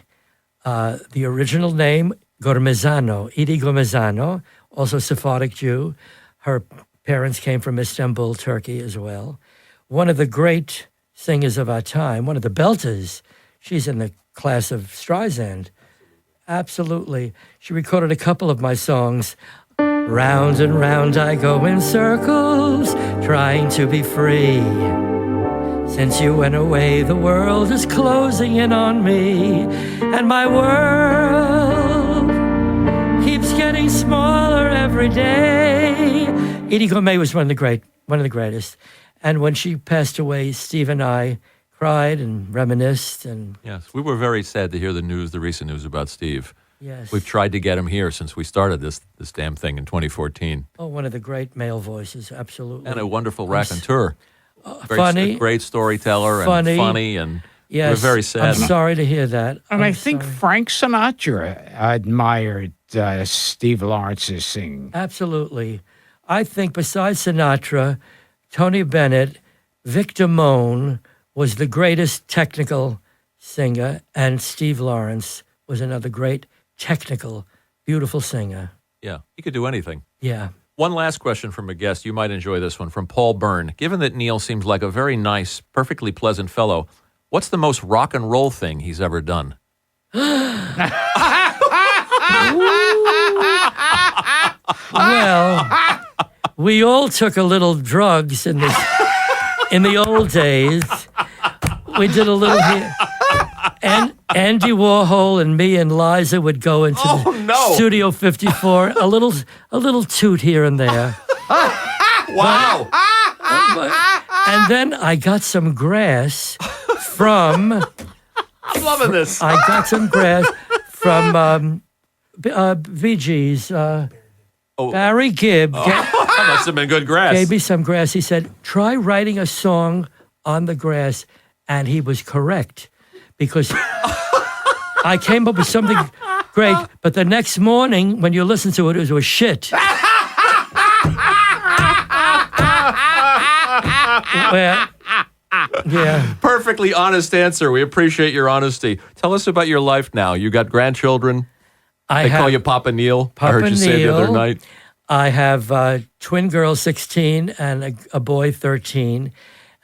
The original name, Gormezano, Edie Gormezano, also Sephardic Jew. Her parents came from Istanbul, Turkey as well. One of the great singers of our time, one of the belters. She's in the class of Streisand. Absolutely. She recorded a couple of my songs. Round and round I go in circles, trying to be free. Since you went away, the world is closing in on me, and my world keeps getting smaller every day. Edie Gourmet was one of the greatest. And when she passed away, Steve and I cried and reminisced. And yes, we were very sad to hear the recent news about Steve. Yes. We've tried to get him here since we started this damn thing in 2014. Oh, one of the great male voices, absolutely. And a wonderful raconteur. Funny. A great storyteller and funny. And yes, we're very sad. I'm sorry to hear that. And I think Frank Sinatra admired Steve Lawrence's singing. Absolutely. I think besides Sinatra, Tony Bennett, Vic Damone was the greatest technical singer, and Steve Lawrence was another great technical, beautiful singer. Yeah, he could do anything. Yeah. One last question from a guest. You might enjoy this one from Paul Byrne. Given that Neil seems like a very nice, perfectly pleasant fellow, what's the most rock and roll thing he's ever done? Well, we all took a little drugs in the old days. We did a little here. And Andy Warhol and me and Liza would go into Studio 54. A little toot here and there. Wow. And then I got some grass from. I'm loving this. I got some grass from VG's. Barry Gibb That must have been good grass. gave me some grass. He said, try writing a song on the grass. And he was correct because I came up with something great. But the next morning, when you listen to it was shit. Yeah. Perfectly honest answer. We appreciate your honesty. Tell us about your life now. You got grandchildren? They call you Papa Neil. I heard you say the other night. I have twin girls, 16, and a boy, 13.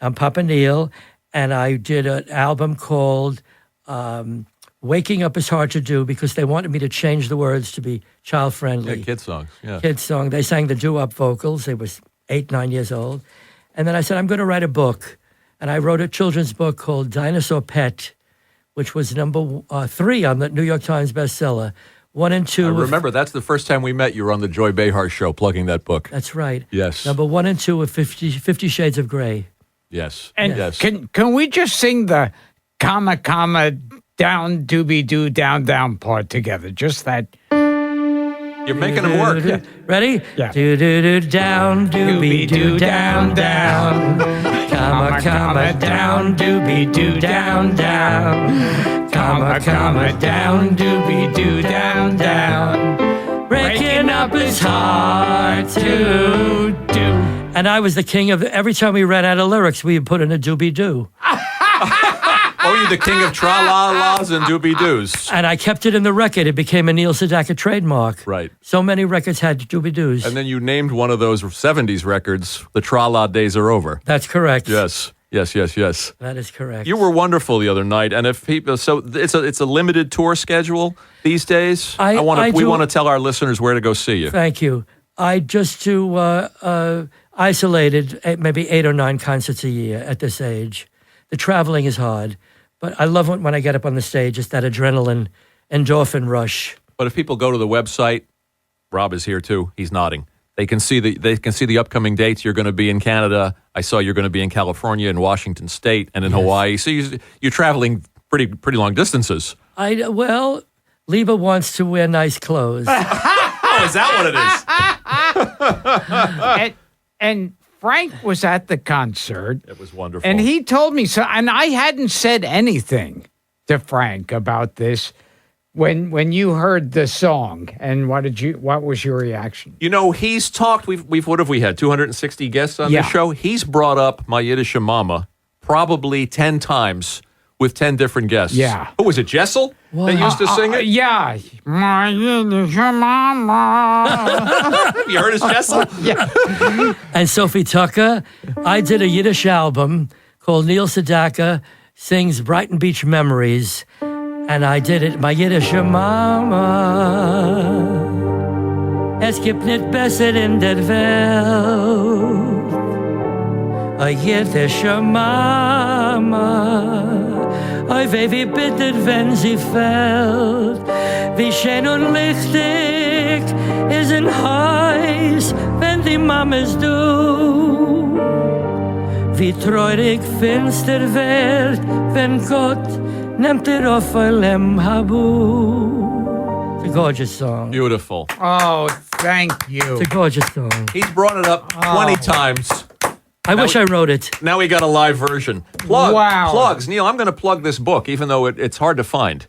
I'm Papa Neil, and I did an album called Waking Up Is Hard to Do because they wanted me to change the words to be child-friendly. Yeah, kid songs. Yeah. Kids song. They sang the doo-wop vocals. They were 8, 9 years old. And then I said, I'm going to write a book. And I wrote a children's book called Dinosaur Pet, which was number 3 on the New York Times bestseller. 1 and 2. I remember that's the first time we met. You were on the Joy Behar show plugging that book. That's right. Yes. Number 1 and 2 of 50 Shades of Grey. Yes. And yes. Can we just sing the comma, down, doobie doo, down part together? Just that. You're making them work. Yeah. Ready? Yeah. Do do do down, doobie doo, down. Comma, down, doobie doo, down. Comma, down, doobie doo, down. Breaking up is hard to do. And I was the king of every time we ran out of lyrics, we would put in a doobie doo. Oh, you're the king of tra-la-las and doobie-doos. And I kept it in the record. It became a Neil Sedaka trademark. Right. So many records had doobie-doos. And then you named one of those 70s records, The Tra-La Days Are Over. That's correct. Yes. That is correct. You were wonderful the other night, and if people, so it's a limited tour schedule these days. We want to tell our listeners where to go see you. Thank you. I just do isolated, maybe 8 or 9 concerts a year at this age. The traveling is hard, but I love when I get up on the stage. It's that adrenaline, endorphin rush. But if people go to the website, Rob is here too. He's nodding. They can see the upcoming dates. You're going to be in Canada. I saw you're going to be in California, in Washington State, and in Hawaii. So you're traveling pretty long distances. Liba wants to wear nice clothes. Oh, is that what it is? And Frank was at the concert. It was wonderful. And he told me so, and I hadn't said anything to Frank about this when you heard the song. And what was your reaction? You know, he's talked, what have we had, 260 guests on this show? He's brought up My Yiddish Mama probably 10 times with 10 different guests. Yeah. Who was it, Jessel? That used to sing it? Yeah. My Yiddish Mama. Have you heard his Jessel? Yeah. And Sophie Tucker. I did a Yiddish album called Neil Sedaka Sings Brighton Beach Memories. And I did it, My Yiddish Mama. Es gibt nicht besser in der Welt. A Yiddish Mama. Oi, wie bitter, wenn sie fällt. Wie schön und lichtig ist ein Haus, wenn die Mama ist du. Wie treurig finster wird, wenn Gott nimmt auf ein Habu. It's a gorgeous song. Beautiful. Oh, thank you. It's a gorgeous song. He's brought it up 20 times. I wish I wrote it. Now we got a live version. Plugs. Neil, I'm going to plug this book, even though it's hard to find.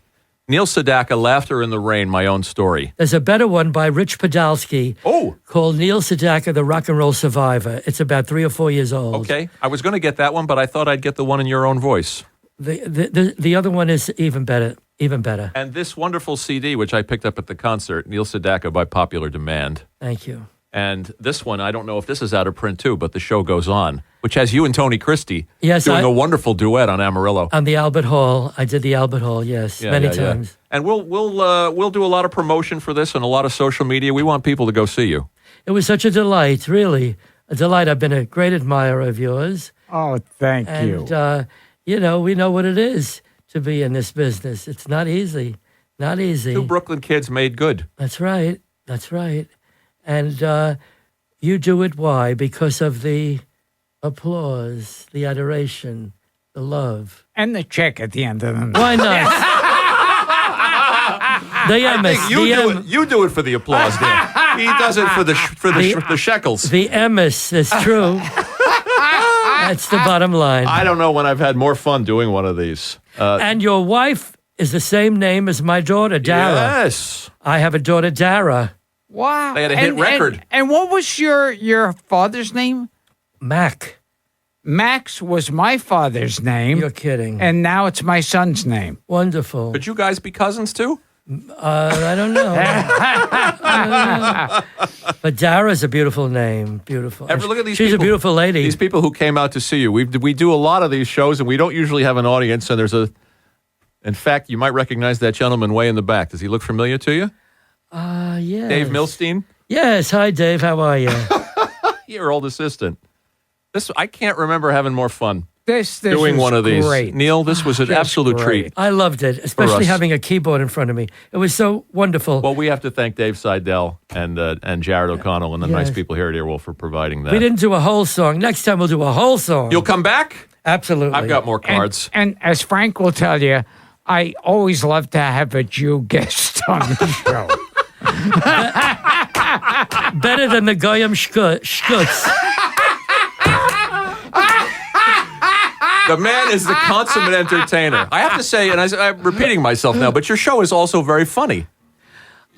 Neil Sedaka, Laughter in the Rain, My Own Story. There's a better one by Rich Podolsky called Neil Sedaka, The Rock and Roll Survivor. It's about 3 or 4 years old. Okay. I was going to get that one, but I thought I'd get the one in your own voice. The other one is even better. And this wonderful CD, which I picked up at the concert, Neil Sedaka by popular demand. Thank you. And this one, I don't know if this is out of print too, but The Show Goes On, which has you and Tony Christie doing a wonderful duet on Amarillo. On the Albert Hall. I did the Albert Hall, yes, many times. Yeah. And we'll do a lot of promotion for this and a lot of social media. We want people to go see you. It was such a delight, really. A delight. I've been a great admirer of yours. Oh, thank you. And, we know what it is to be in this business. It's not easy. Not easy. 2 Brooklyn kids made good. That's right. And you do it, why? Because of the applause, the adoration, the love. And the check at the end of the night. Why not? You do it for the applause, Dan. He does it for the shekels. The emis is true. That's the bottom line. I don't know when I've had more fun doing one of these. And your wife is the same name as my daughter, Dara. Yes. I have a daughter, Dara. Wow. They had a hit record. And what was your father's name? Mac. Max was my father's name. You're kidding. And now it's my son's name. Wonderful. Could you guys be cousins too? I don't know. But Dara's a beautiful name. Beautiful. Look at these She's people, a beautiful lady. These people who came out to see you. We do a lot of these shows, and we don't usually have an audience. And in fact, you might recognize that gentleman way in the back. Does he look familiar to you? Yes. Dave Milstein? Yes. Hi, Dave. How are you? Your old assistant. I can't remember having more fun This doing was one of these. great. Neil, this was an Just absolute great. treat. I loved it, especially us. having a keyboard in front of me. It was so wonderful. Well, we have to thank Dave Seidel and Jared O'Connell and the nice Yes. people here at Earwolf for providing that. We didn't do a whole song. Next time we'll do a whole song. You'll come back? Absolutely. I've got more cards. And as Frank will tell you, I always love to have a Jew guest on the show. Better than the Goyim Shkutz. The man is the consummate entertainer. I have to say, and I'm repeating myself now, but your show is also very funny.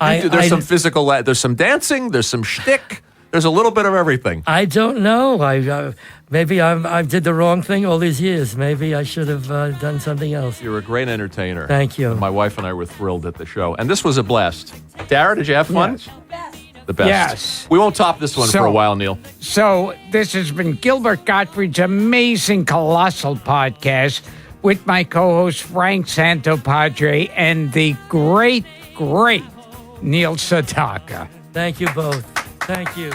There's some physical, there's some dancing, there's some shtick, there's a little bit of everything. I don't know. Maybe I did the wrong thing all these years. Maybe I should have done something else. You're a great entertainer. Thank you. My wife and I were thrilled at the show, and this was a blast. Dara, did you have fun? Yes. The best. Yes. We won't top this one for a while, Neil. So this has been Gilbert Gottfried's amazing Colossal podcast with my co-host Frank Santopadre and the great Neil Sedaka. Thank you both. Thank you.